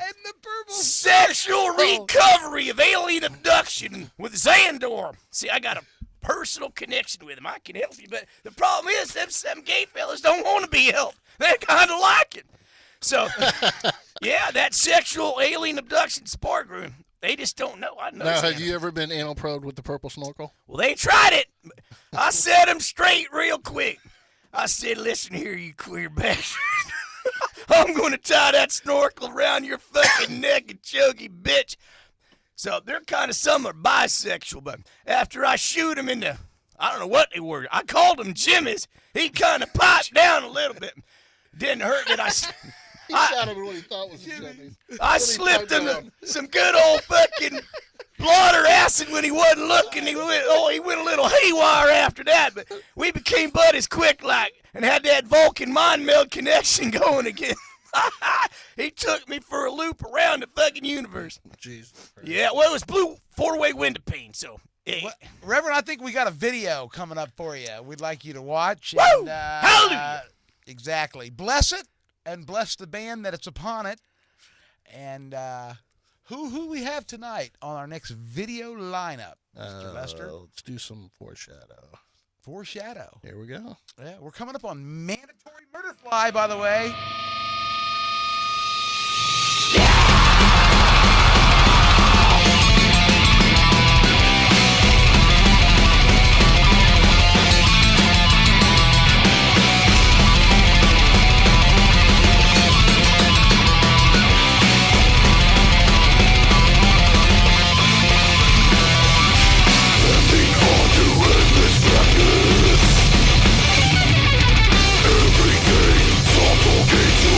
sexual recovery of alien abduction with Xandor. See, I got a personal connection with him. I can help you, but the problem is them gay fellas don't want to be helped. They kind of like it. So, yeah, that sexual alien abduction spark room, they just don't know. I know. Now, have you ever been anal probed with the purple snorkel? Well, they tried it. I set them straight real quick. I said, listen here, you queer bastard. I'm going to tie that snorkel around your fucking neck and choke you, bitch. So they're kind of some are bisexual, but after I shoot them in the, I don't know what they were. I called them Jimmys. He kind of piped down a little bit. Didn't hurt that He shot him at what he thought was a Jimmy's. I slipped him some good old fucking blotter acid when he wasn't looking. He went a little haywire after that, but we became buddies quick like and had that Vulcan mind meld connection going again. He took me for a loop around the fucking universe. Jesus. Yeah, well, it was blue four-way window pane, so. Hey. Well, Reverend, I think we got a video coming up for you. We'd like you to watch. Woo! And, Hallelujah! Exactly. Bless it and bless the band that it's upon it. And who we have tonight on our next video lineup, Mr. Lester? Let's do some foreshadow. Foreshadow. Here we go. Yeah, we're coming up on Mandatory Murder Fly, by the way. Every day, some gates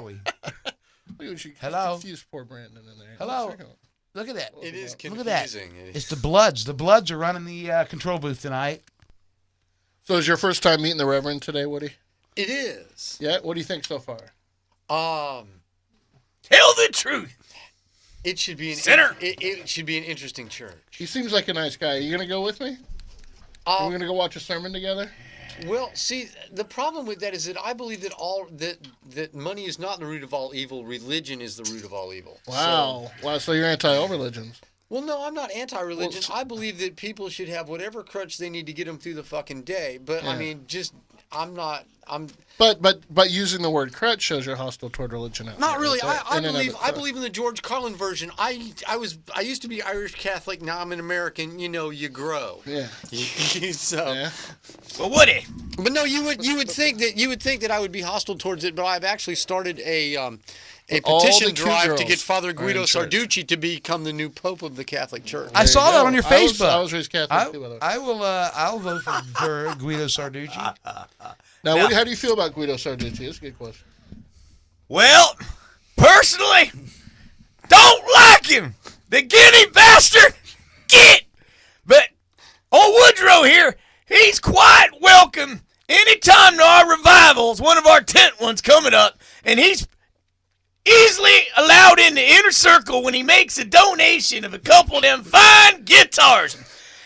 early. Hello. Hello. Confuse poor Brandon in there. Hello. Look at that. It is confusing. Look at that. It's the Bloods. The Bloods are running the control booth tonight. So is your first time meeting the Reverend today, Woody? It is. Yeah. What do you think so far? Tell the truth. It should be an Sinner. It should be an interesting church. He seems like a nice guy. Are you gonna go with me? Are we gonna go watch a sermon together? Well, see, the problem with that is that I believe that money is not the root of all evil. Religion is the root of all evil. Wow. Wow. So you're anti all religions? Well, no, I'm not anti-religion. I believe that people should have whatever crutch they need to get them through the fucking day. But I mean, I'm not. But using the word crutch shows you're hostile toward religion. Not really. I believe in the George Carlin version. I used to be Irish Catholic. Now I'm an American. You know, you grow. Yeah. So. Yeah. Well, Woody. But no, you would think that I would be hostile towards it. But I've actually started a petition drive to get Father Guido Sarducci to become the new Pope of the Catholic Church. I saw that on your Facebook. I was raised Catholic too, by the way. I'll vote for Guido Sarducci. Now, how do you feel about Guido Sarducci? That's a good question. Well, personally, don't like him. The guinea bastard. Get. But old Woodrow here, he's quite welcome anytime to our revivals, one of our tent ones coming up, and he's easily allowed in the inner circle when he makes a donation of a couple of them fine guitars.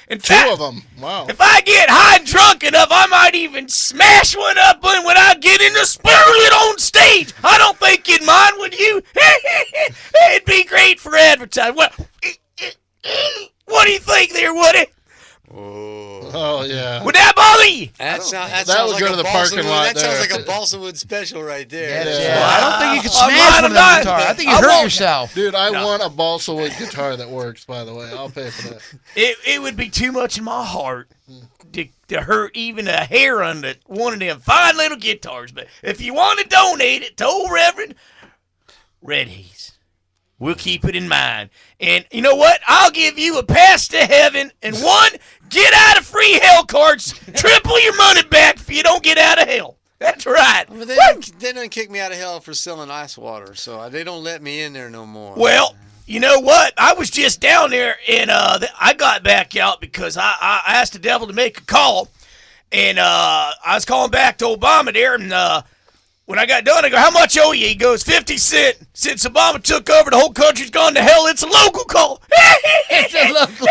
In fact, 2 of them. Wow. If I get high and drunk enough, I might even smash one up when I get in the spirit on stage. I don't think you'd mind, would you? It'd be great for advertising. What do you think there, Woody? Oh yeah. Would that bother you? That sounds would like go to the parking lot. That sounds like a Balsa Wood special right there. Yeah. Well, I don't think you can smash one of them guitars. I think you hurt yourself. Dude, I want a balsa wood guitar that works, by the way. I'll pay for that. It would be too much in my heart to hurt even a hair on one of them fine little guitars. But if you want to donate it to old Reverend Red Haze, we'll keep it in mind. And you know what? I'll give you a pass to heaven and 1 get out of free hell cards. Triple your money back if you don't get out of hell. That's right. But they don't kick me out of hell for selling ice water, so they don't let me in there no more. Well, you know what? I was just down there, and I got back out because I asked the devil to make a call, and I was calling back to Obama there, and when I got done, I go, how much owe you? He goes, 50 cents. Since Obama took over, the whole country's gone to hell. It's a local call. It's a local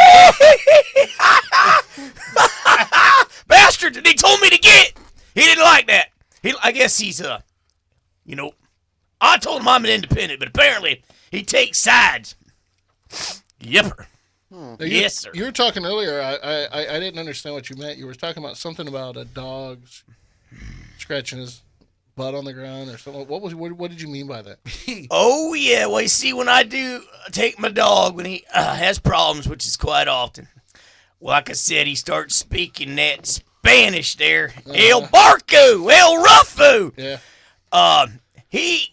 Bastard, and he told me to get. He didn't like that. I guess he's, I told him I'm an independent, but apparently he takes sides. Yipper. Yes, sir. You were talking earlier. I didn't understand what you meant. You were talking about something about a dog scratching his butt on the ground or something. What did you mean by that? Oh, yeah. Well, you see, when I do take my dog when he has problems, which is quite often, like I said, he starts speaking that Spanish there. El Barco, El Ruffo. Yeah. He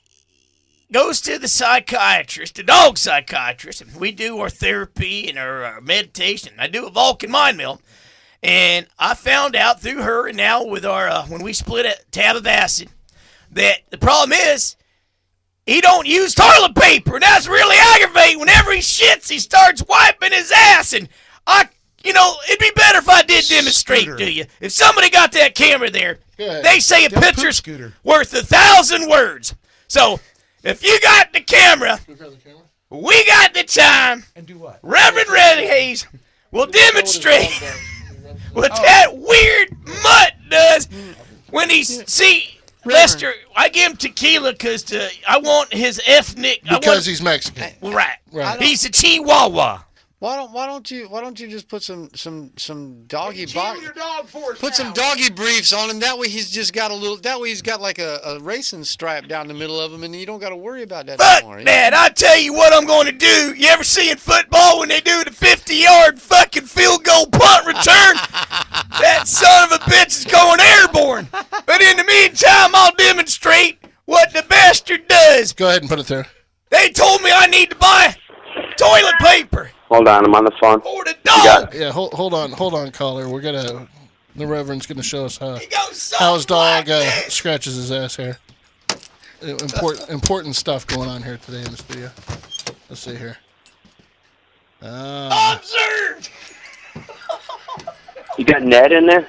goes to the psychiatrist, the dog psychiatrist, and we do our therapy and our meditation. I do a Vulcan mind meld. And I found out through her and now with our, when we split a tab of acid, that the problem is he don't use toilet paper. And that's really aggravating. Whenever he shits, he starts wiping his ass. And it'd be better if I did demonstrate to you. If somebody got that camera there, they say a picture's worth 1,000 words. So if you got the camera, we got the time. And do what? Reverend Red Haze will demonstrate what that weird mutt does when he see Lester. I give him tequila because I want his ethnic. Because he's Mexican. Right. He's a Chihuahua. Why don't you just put some doggy put some doggy briefs on him? That way he's just got a little. That way he's got like a racing stripe down the middle of him, and you don't got to worry about that anymore. Dad, I tell you what I'm going to do. You ever see in football when they do the 50-yard fucking field goal punt return? That son of a bitch is going airborne. But in the meantime, I'll demonstrate what the bastard does. Go ahead and put it there. They told me I need to buy toilet paper. Hold on, I'm on the phone. For the dog. Yeah, hold on, caller. The Reverend's gonna show us how his dog scratches his ass hair. Important stuff going on here today in the studio. Let's see here. Observed! You got Ned in there?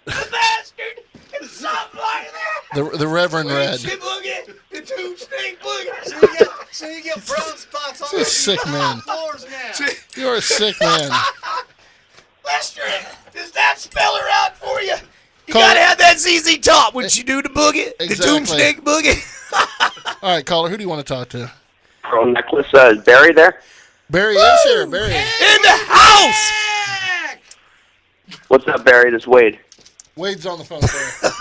The bastard! It's something like that! The Reverend Red. Boogie, the tube snake boogie. So you get brown spots on You're a sick man. floors now. You're a sick man. Lester, does that spell her out for you? You Caller- gotta have that ZZ Top when she do the boogie, the Exactly. tube snake boogie. All right, caller, who do you want to talk to? Pearl necklace. Is Barry there? Barry is here. Barry. In the house! What's up, Barry? This is Wade. Wade's on the phone for you.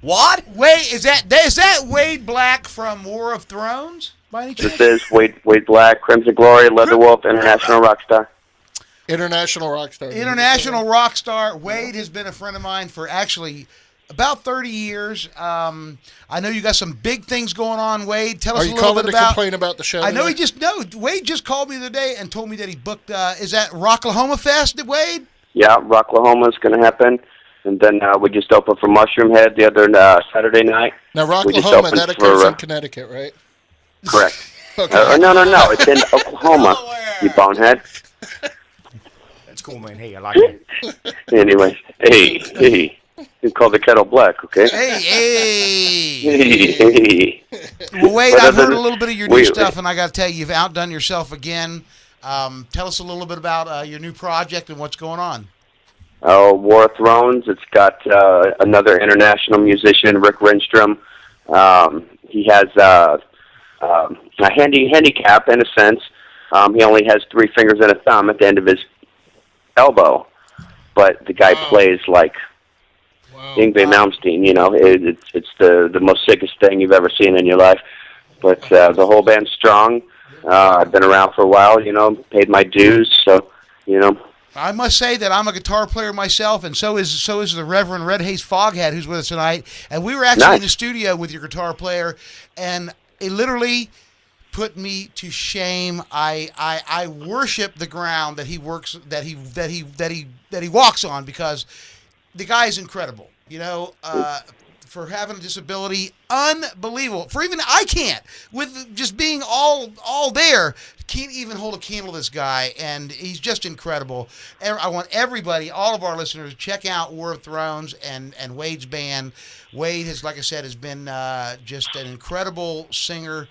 What? Wade, is that Wade Black from War of Thrones, by any chance? This is Wade Black, Crimson Glory, Leatherwolf, International Rockstar. International rock star. International rock star. Wade has been a friend of mine for actually about 30 years. I know you got some big things going on, Wade. Tell us Are a you little calling bit to about. complain about the show? I know today? Wade just called me the other day and told me that he booked. Is that Rocklahoma Fest, Wade? Yeah, Rocklahoma is going to happen. And then we just opened for Mushroom Head the other Saturday night. Now, We just Rocklahoma, opened that occurs for, in Connecticut, right? Correct. Okay. No. It's in Oklahoma, you bonehead. That's cool, man. Hey, I like it. Anyway, hey. You call the kettle black, okay? Hey. Well, Wade, But I've other heard a than- little bit of your new stuff, and I got to tell you, you've outdone yourself again. Tell us a little bit about your new project and what's going on. War of Thrones. It's got another international musician, Rick Rindstrom. He has a handicap in a sense. He only has 3 fingers and a thumb at the end of his elbow, but the guy plays like Yngwie Malmsteen. You know, it's the most sickest thing you've ever seen in your life. But the whole band's strong. I've been around for a while. You know, paid my dues. So, you know. I must say that I'm a guitar player myself, and so is the Reverend Red Haze Foghat, who's with us tonight. And we were actually in the studio with your guitar player, and it literally put me to shame. I worship the ground that he works that he walks on, because the guy is incredible. You know, for having a disability, unbelievable. For even I can't, with just being all there, can't even hold a candle to this guy, and he's just incredible. I want everybody, all of our listeners, to check out War of Thrones and Wade's band. Wade has, like I said, has been just an incredible singer.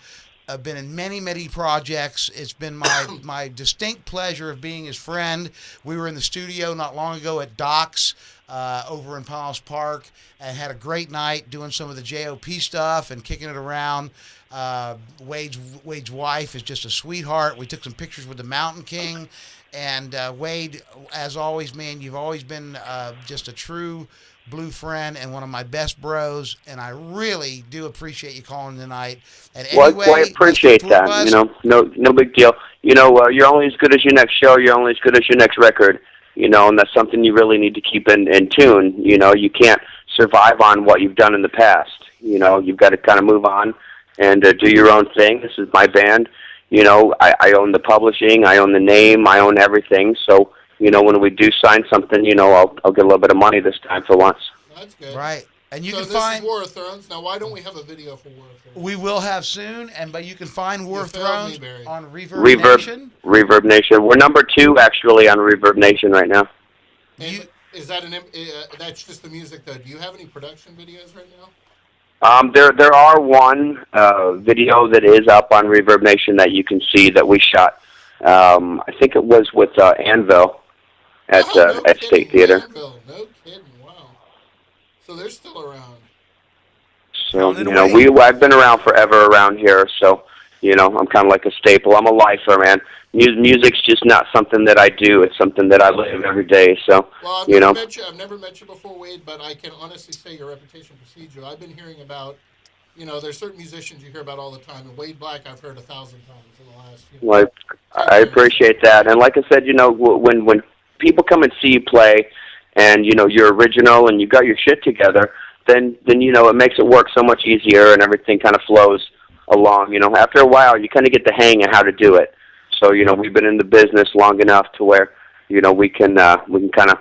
I've been in many projects. It's been my distinct pleasure of being his friend. We were in the studio not long ago at Doc's over in Palos Park, and had a great night doing some of the JOP stuff and kicking it around. Wade's wife is just a sweetheart. We took some pictures with the Mountain King, and Wade, as always, man, you've always been just a true blue friend and one of my best bros, and I really do appreciate you calling tonight. And anyway, I appreciate that. You know, no big deal. You know, you're only as good as your next show. You're only as good as your next record. You know, and that's something you really need to keep in tune. You know, you can't survive on what you've done in the past. You know, you've got to kind of move on and do your own thing. This is my band. You know, I own the publishing. I own the name. I own everything. So, you know, when we do sign something, you know, I'll get a little bit of money this time for once. That's good. Right. And you so can this find is War of Thrones. Now, why don't we have a video for War of Thrones? we will have soon, but you can find War of failed me, Thrones Barry. on Reverb Nation. Reverb Nation. We're number 2 actually on Reverb Nation right now. And is that that's just the music though? Do you have any production videos right now? There are one video that is up on Reverb Nation that you can see that we shot. I think it was with Anvil at State Theater. Anvil. No kidding. Wow. So they're still around. So, you know, I've been around forever around here, so, you know, I'm kind of like a staple. I'm a lifer, man. Music's just not something that I do. It's something that I live every day, so, well, you know. I've never met you before, Wade, but I can honestly say your reputation precedes you. I've been hearing about, you know, there's certain musicians you hear about all the time, and Wade Black I've heard 1,000 times in the last, you know. Well, I appreciate that. And like I said, you know, when people come and see you play and, you know, you're original and you got your shit together, then you know, it makes it work so much easier and everything kind of flows along. You know, after a while, you kind of get the hang of how to do it. So, you know, we've been in the business long enough to where, you know, we can kind of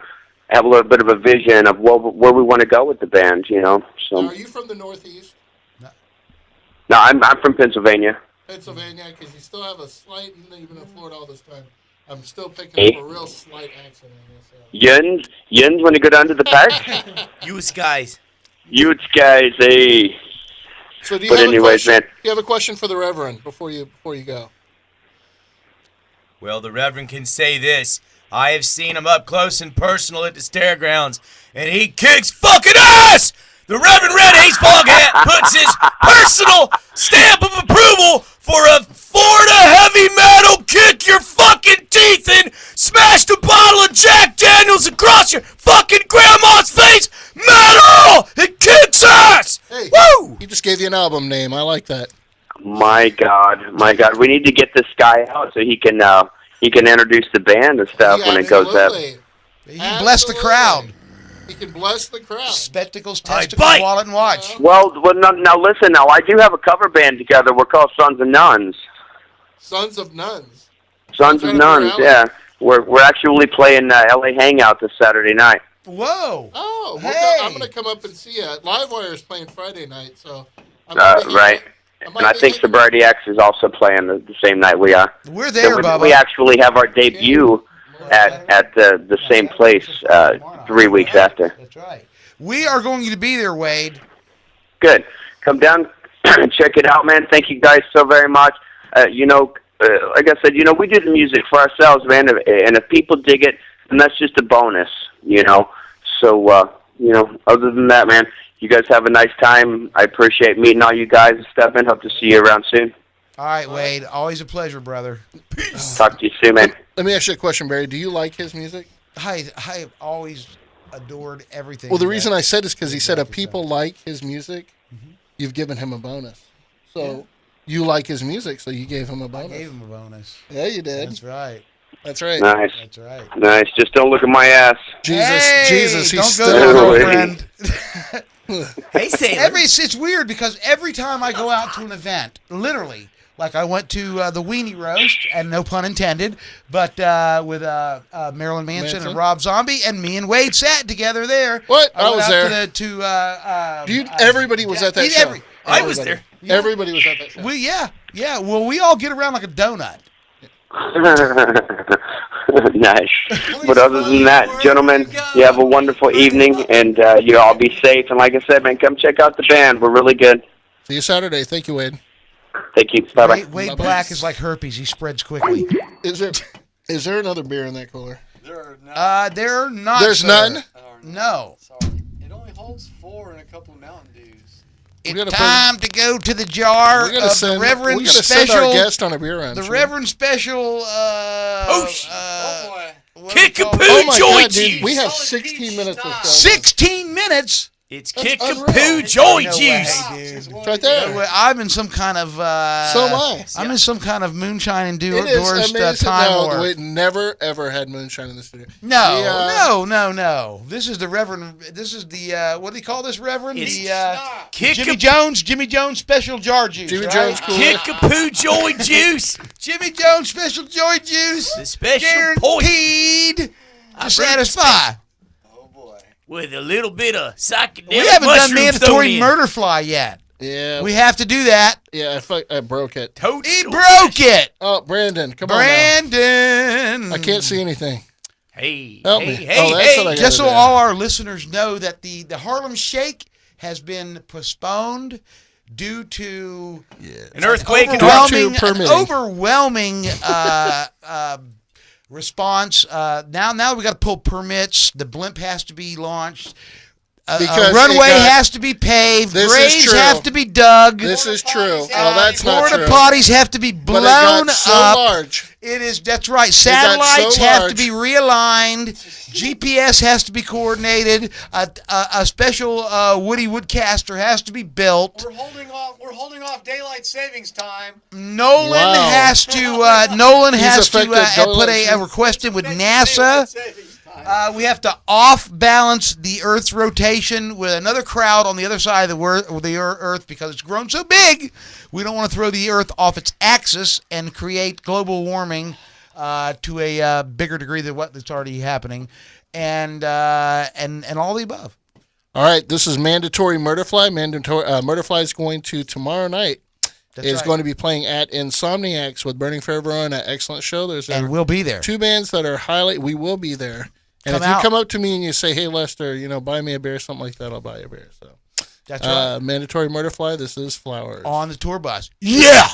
have a little bit of a vision of where we want to go with the band, you know. So. Now, are you from the Northeast? No, I'm from Pennsylvania. Pennsylvania, because you still have a slight, even in Florida all this time. I'm still picking up a real slight accent on this. Yins when you go down to the park? Utes guys. Utes guys, hey. So do you But have anyways, a question? man. Do you have a question for the Reverend before you go? Well, the Reverend can say this. I have seen him up close and personal at the Stairgrounds, and he kicks fucking ass! The Reverend Red Ace Foghat puts his personal stamp of approval for a Florida heavy metal kick your fucking teeth in, smashed a bottle of Jack Daniels across your fucking grandma's face, metal! It kicks ass! Hey, Woo! he just gave you an album name. I like that. My God. We need to get this guy out so he can introduce the band and stuff when it goes up. He can bless the crowd. He can bless the crowd. Spectacles, testicles, wallet, and watch. Well, now listen. Now I do have a cover band together. We're called Sons of Nuns. Sons of Nuns. Sons of Nuns. Yeah, we're actually playing LA Hangout this Saturday night. Whoa! Oh, hey. I'm gonna come up and see you. Livewire is playing Friday night, so. Right. And I think Sobriety X is also playing the same night we are. We're there, so Bubba. We actually have our debut at the same place 3 weeks after. That's right. We are going to be there, Wade. Good. Come down and check it out, man. Thank you guys so very much. Like I said, we do the music for ourselves, man. And if people dig it, then that's just a bonus, So, other than that, man, you guys have a nice time. I appreciate meeting all you guys and stuff, and hope to see you around soon. All right, Wade. Always a pleasure, brother. Peace. Talk to you soon, man. Let me ask you a question, Barry. Do you like his music? I always adored everything. Well, the reason I said is because he said if people like his music, you've given him a bonus. So you like his music, so you gave him a bonus. I gave him a bonus. Yeah, you did. That's right. That's right. Nice. That's right. Nice. Just don't look at my ass. Jesus, he's don't go there, still. friend. Hey, Sailor. It's weird because every time I go out to an event, literally, like I went to the Weenie Roast, and no pun intended, but with Marilyn Manson and Rob Zombie, and me and Wade sat together there. What? I was there. Everybody was at that show. I was there. Yeah. Everybody was at that show. Yeah. Well, we all get around like a donut. Nice. But other than that, gentlemen, you have a wonderful evening, and you all be safe. And like I said, man, come check out the band. We're really good. See you Saturday. Thank you, Wade. Thank you. Bye-bye. Wade Black is like herpes. He spreads quickly. Is there another beer in that cooler? There are not. There's none? No. Sorry. It only holds 4 and a couple of Mountain Dews. It's time to go to the jar of the Reverend Special. Send our guest on a beer run. The Reverend Special. Kickapoo Joy Juice. We have 16 minutes or so. 16 minutes? It's Kickapoo Joy Juice. It's right there. No, I'm in some kind of. So am I. I'm in some kind of moonshine and It is doors amazing. time No, warp. we never ever had moonshine in the studio. No. This is the Reverend. This is the what do you call this, Reverend? Jimmy Jones Special Jar Juice. Jimmy Jones Cooler. Kickapoo Joy Juice. Jimmy Jones Special Joy Juice. The special guaranteed to satisfy. With a little bit of psychedelic We haven't done mushrooms mandatory thrown in. murder fly yet. Yeah. We have to do that. Yeah, I broke it. He broke it. Oh, Brandon, come on Brandon. now. I can't see anything. Hey, Help hey, me. hey, Oh, that's what I Just so gotta do. all our listeners know that the Harlem Shake has been postponed due to an earthquake and overwhelming response. Now we got to pull permits. The blimp has to be launched. A runway has to be paved. Graves have to be dug. This is true. Oh, that's not true. Porta potties have to be blown but it got so up. large. That's right. Satellites have to be realigned. GPS has to be coordinated. A special Woody Woodcaster has to be built. We're holding off daylight savings time. Nolan has to put a request in with NASA. We have to off-balance the Earth's rotation with another crowd on the other side of the Earth because it's grown so big. We don't want to throw the Earth off its axis and create global warming to a bigger degree than what's already happening, and all the above. All right, this is Mandatory Murderfly. Murderfly is going to tomorrow night is going to be playing at Insomniacs with Burning Forever on an excellent show. And we'll be there. 2 bands that are we will be there. And if you come up to me and you say, hey, Lester, buy me a beer, something like that, I'll buy you a beer. So that's right. Mandatory Murderfly, this is Flowers. On the tour bus. Yeah!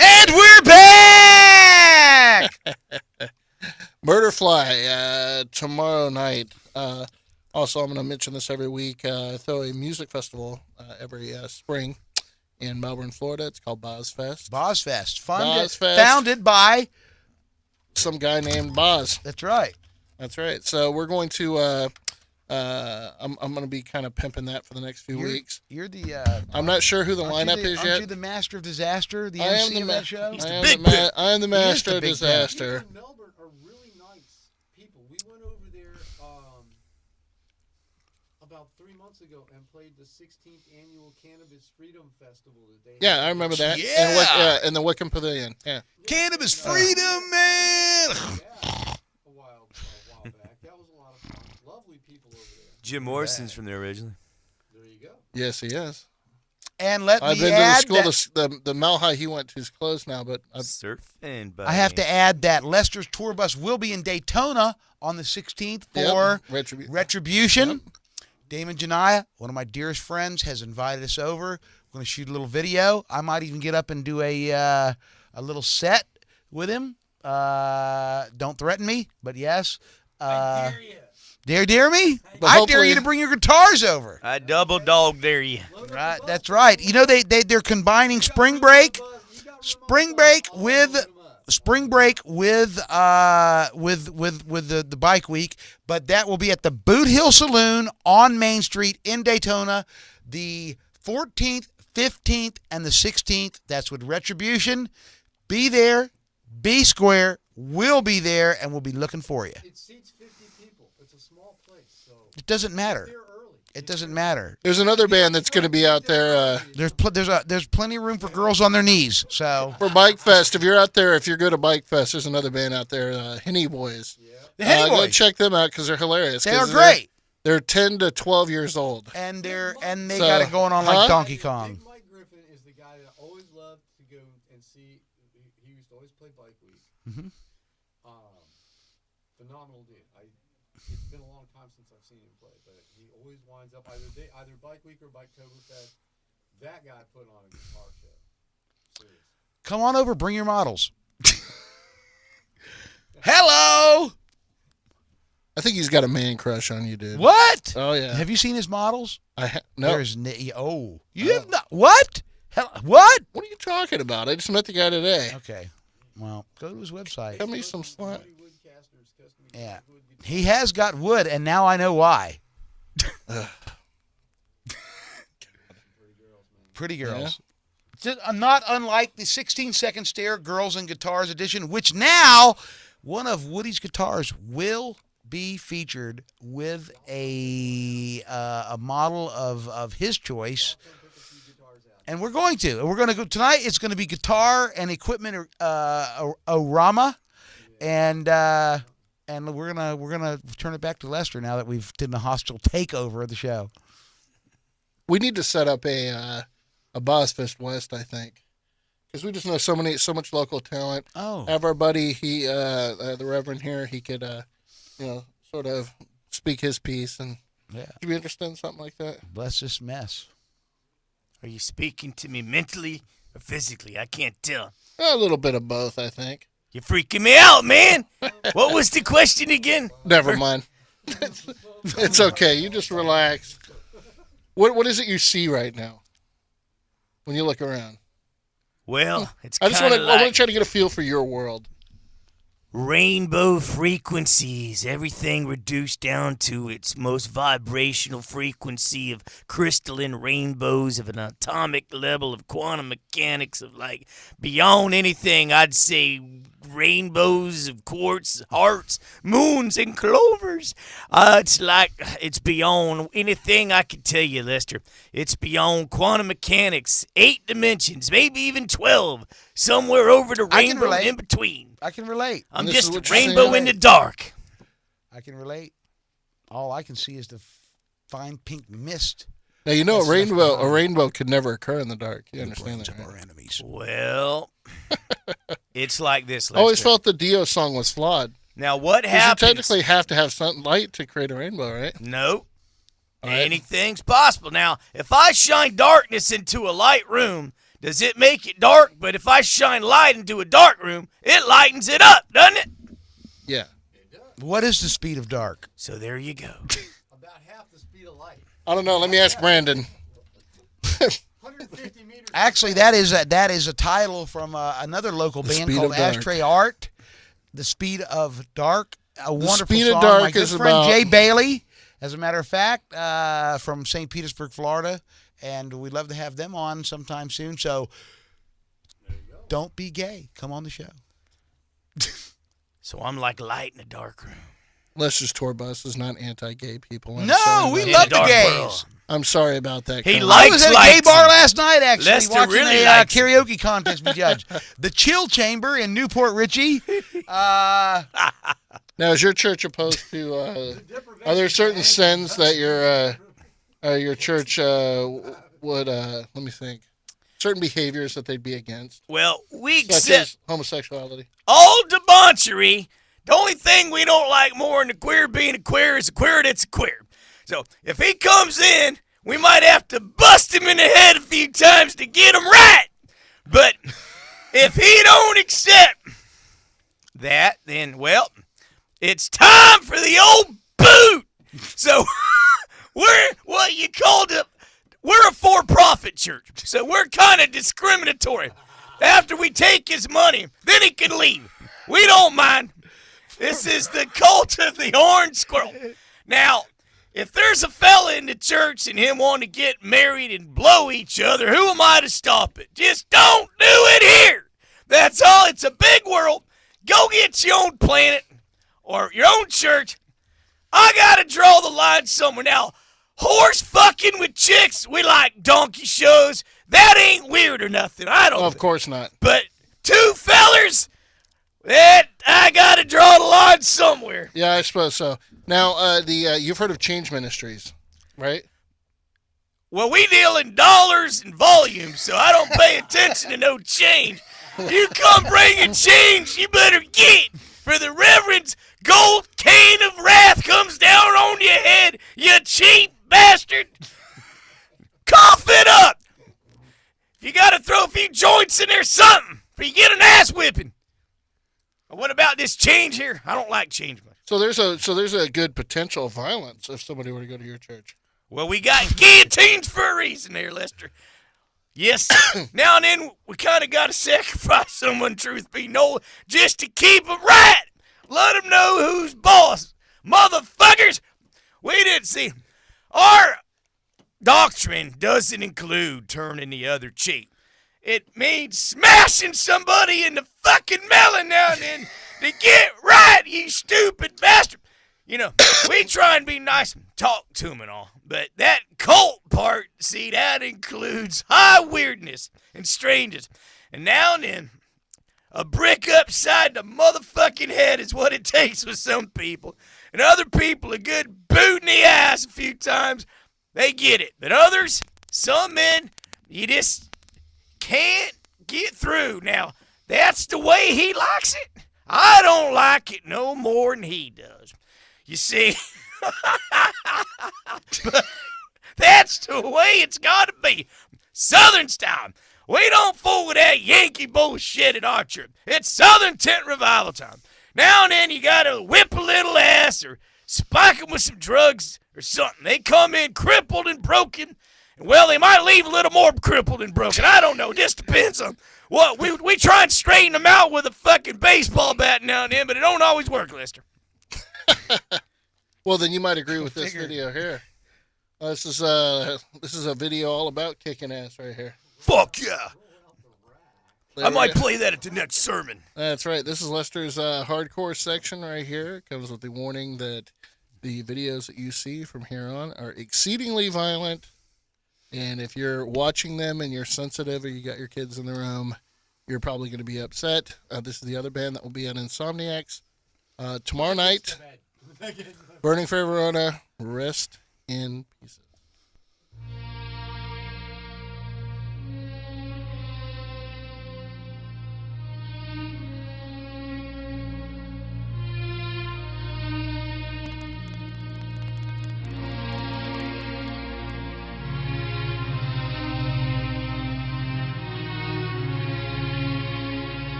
And we're back! Murderfly, tomorrow night. Also, I'm going to mention this every week. I throw a music festival every spring in Melbourne, Florida. It's called Bozfest. Bozfest. Founded by some guy named Boz. That's right. That's right. So we're going to I'm going to be kind of pimping that for the next few weeks. You're the I'm not sure who the lineup is yet. Aren't you the master of disaster, the MC of that show? I am the master of disaster. Melbourne are really nice people. We went over there about 3 months ago and played the 16th annual Cannabis Freedom Festival today. Yeah, I remember that. Yeah. In the Wickham Pavilion. Yeah. Cannabis Freedom, man. A while back. That was a lot of fun. Lovely people over there. Jim Morrison's from there originally. There you go. Yes, he is. And let I've me been add to the school. The Mile High he went to is closed now, but surfing. Buddy. I have to add that Lester's tour bus will be in Daytona on the 16th for Retribution. Yep. Damon Janaya, one of my dearest friends, has invited us over. We're going to shoot a little video. I might even get up and do a little set with him. Don't threaten me, but yes. I dare you. Dare me? I dare you to bring your guitars over. I double dog dare you. Right, that's right. You know they're combining spring break with the bike week, but that will be at the Boot Hill Saloon on Main Street in Daytona, the 14th, 15th, and the 16th. That's with Retribution. Be there, be square. We'll be there, and we'll be looking for you. It seats 50 people. It's a small place, so it doesn't matter. It doesn't matter. There's another band that's going to be out there. There's plenty of room for girls on their knees. So for Bike Fest, if you're out there, if you're good at Bike Fest, there's another band out there, Henny Boys. Yeah. The Henny Boys. Go check them out because they're hilarious. They are great. They're 10 to 12 years old, and they got it going on like Donkey Kong. Big Mike Griffin is the guy that I always loved to go and see. He used to always play Bike Week. Mm-hmm. Phenomenal dude. It's been a long time since I've seen him play, but he always winds up either Bike Week or Biketoberfest. That guy put on a guitar show. Seriously. Come on over, bring your models. Hello. I think he's got a man crush on you, dude. What? Oh yeah. Have you seen his models? No. There's you have not. What? What? What are you talking about? I just met the guy today. Okay. Well, go to his website. Cut me some slack. Yeah. He has got wood, and now I know why. Pretty girls. Yeah. Not unlike the 16-second stare Girls and Guitars edition, which now one of Woody's guitars will be featured with a model of his choice. And we're going to go tonight. It's going to be guitar and equipment Orama, and we're gonna turn it back to Lester now that we've done the hostile takeover of the show. We need to set up a Bozzfest West, I think, because we just know so much local talent. Oh, have our buddy the Reverend here. He could sort of speak his piece, and yeah, you be interested in something like that? Bless this mess. Are you speaking to me mentally or physically? I can't tell. A little bit of both, I think. You're freaking me out, man. What was the question again? Never mind. It's okay. You just relax. What is it you see right now when you look around? Well, it's I want like to try to get a feel for your world. Rainbow frequencies, everything reduced down to its most vibrational frequency of crystalline rainbows of an atomic level of quantum mechanics of like beyond anything. I'd say rainbows of quartz, hearts, moons, and clovers. It's beyond anything I can tell you, Lester. It's beyond quantum mechanics, 8 dimensions, maybe even 12, somewhere over the rainbow in between. I can relate. I'm just a rainbow in the dark. I can relate. All I can see is the fine pink mist. Now you know a rainbow could never occur in the dark. You understand that? Our enemies. Well, it's like this. I always felt the Dio song was flawed. Now what happens? You technically have to have something light to create a rainbow, right? No. Anything's possible. Now, if I shine darkness into a light room, does it make it dark? But if I shine light into a dark room, it lightens it up, doesn't it? Yeah. What is the speed of dark? So there you go. About half the speed of light. I don't know. Let me ask Brandon. 150 meters. Actually, that is a title from another local band called Ashtray Art. The Speed of Dark. A wonderful Speed song. of Dark My good is friend about... Jay Bailey, as a matter of fact, from St. Petersburg, Florida. And we'd love to have them on sometime soon. So don't be gay. Come on the show. So I'm like light in a dark room. Lester's tour bus is not anti-gay people. No, we love the gays. I'm sorry about that. I was at a gay bar last night, actually, Lester watching really a karaoke contest be judged. The Chill Chamber in Newport Richie. Now, is your church opposed to? Are there certain sins that you're your church would let me think, certain behaviors that they'd be against. Well, we such accept as homosexuality. all debauchery. The only thing we don't like more than a queer being a queer is a queer that's a queer. So if he comes in, we might have to bust him in the head a few times to get him right. But if he don't accept that, then, well, it's time for the old boot. So we're what you called it. We're a for-profit church, so we're kind of discriminatory. After we take his money, then he can leave. We don't mind. This is the cult of the orange squirrel. Now, if there's a fella in the church and him wanting to get married and blow each other, who am I to stop it? Just don't do it here. That's all. It's a big world. Go get your own planet or your own church. I got to draw the line somewhere. Now, horse fucking with chicks, we like donkey shows. That ain't weird or nothing. I don't. Of course not. But two fellers, that I got to draw the line somewhere. Yeah, I suppose so. Now, you've heard of Change Ministries, right? Well, we deal in dollars and volumes, so I don't pay attention to no change. You come bringing change, you better get. For the Reverend's gold cane of wrath comes down on your head, you cheap bastard. Cough it up. You got to throw a few joints in there, something, for you get an ass whipping. What about this change here? I don't like change much. So there's a good potential of violence if somebody were to go to your church. Well, we got guillotines for a reason there, Lester. Yes, now and then we kind of got to sacrifice someone, truth be known, just to keep them right. Let them know who's boss. Motherfuckers, we didn't see. Our doctrine doesn't include turning the other cheek. It means smashing somebody in the fucking melon now and then to get right, you stupid bastard. You know, we try and be nice and talk to them and all, but that cult part, see, that includes high weirdness and strangeness. And now and then, a brick upside the motherfucking head is what it takes with some people. And other people, a good boot in the ass a few times, they get it. But others, some men, you just can't get through. Now, that's the way he likes it. I don't like it no more than he does. You see, that's the way it's got to be. Southern style. We don't fool with that Yankee bullshit at our church. It's Southern tent revival time. Now and then you got to whip a little ass or spike them with some drugs or something. They come in crippled and broken. And, well, they might leave a little more crippled and broken. I don't know. It just depends on what. We try and straighten them out with a fucking baseball bat now and then, but it don't always work, Lester. Well, then you might agree with this video here. This is a video all about kicking ass right here. Fuck yeah! I might play that at the next sermon. That's right. This is Lester's hardcore section right here. It comes with the warning that the videos that you see from here on are exceedingly violent. And if you're watching them and you're sensitive or you got your kids in the room, you're probably going to be upset. This is the other band that will be at Insomniacs. Tomorrow night, Burning for Verona, rest in pieces.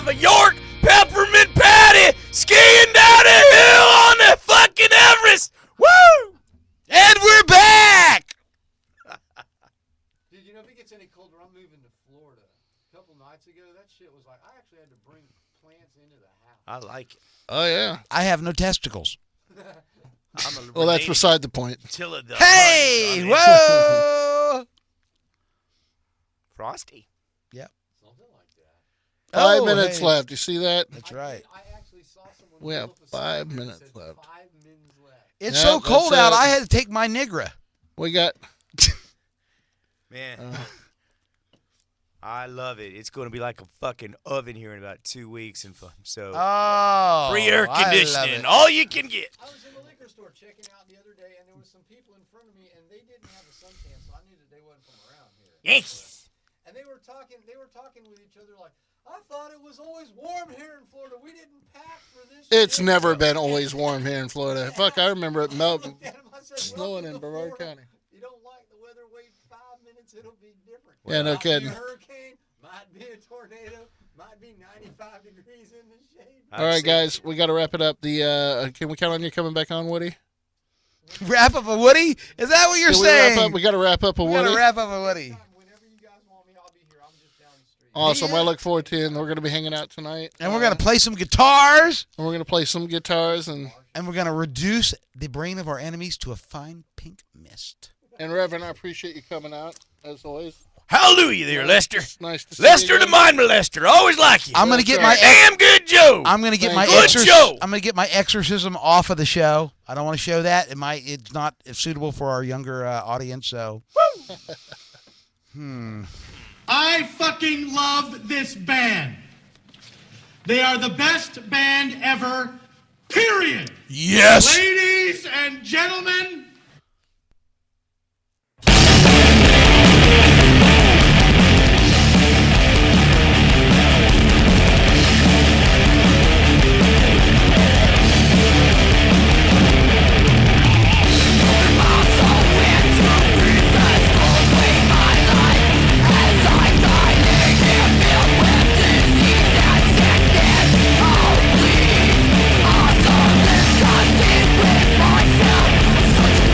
a York peppermint patty skiing down a hill on the fucking Everest. Woo! And we're back. Dude, you know, if it gets any colder, I'm moving to Florida. A couple nights ago, that shit was like, I actually had to bring plants into the house. I like it. Oh, yeah. I have no testicles. Well, that's beside the point. Hey! Whoa! Frosty. Yep. Something like that. 5 minutes left. You see that? That's right. I actually saw someone. We have 5 minutes left. 5 minutes left. It's Yep, so cold that's out, it. I had to take my Nigra. We got. Man. I love it. It's going to be like a fucking oven here in about 2 weeks. And so Oh, free air I love conditioning. it. All you can get. I was in the liquor store checking out the other day, and there was some people in front of me, and they didn't have a suntan, so I knew that they wasn't from around here. Yes. And they were talking with each other like, I thought it was always warm here in Florida. We didn't pack for this. It's shit." never been always warm here in Florida. Fuck, I remember it melting, I said, snowing "Welcome in to Brevard Florida. County. You don't like the weather, wait 5 minutes, it'll be different. Yeah, no Might kidding. be a hurricane, might be a tornado, might be 95 degrees in the shade. All right, guys, we got to wrap it up. Can we count on you coming back on, Woody? Wrap up a Woody? Is that what you're Can saying? We got to wrap up a We Woody. gotta wrap up a Woody. Awesome. I look forward to it. And we're going to be hanging out tonight. And we're gonna play some guitars. And we're going to play some guitars. And we're gonna reduce the brain of our enemies to a fine pink mist. And Reverend, I appreciate you coming out, as always. Hallelujah there, Lester. Nice to see Lester you the again. mind molester. Always like you. I'm gonna get my damn good Joe. I'm gonna get my good Joe. I'm gonna get my exorcism off of the show. I don't want to show that. It's not suitable for our younger audience. So. I fucking love this band. They are the best band ever, period. Yes. Ladies and gentlemen, Awesome, disgusted with myself. Such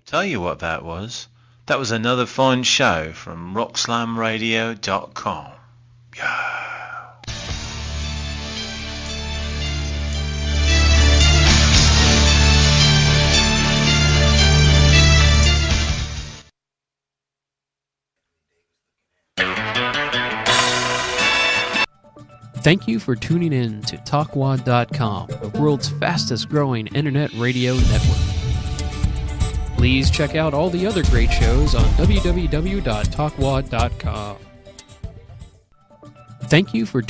Tell you what that was. That was another fine show from rockslamradio.com. Yeah. Thank you for tuning in to TalkWad.com, the world's fastest growing internet radio network. Please check out all the other great shows on www.talkwad.com. Thank you for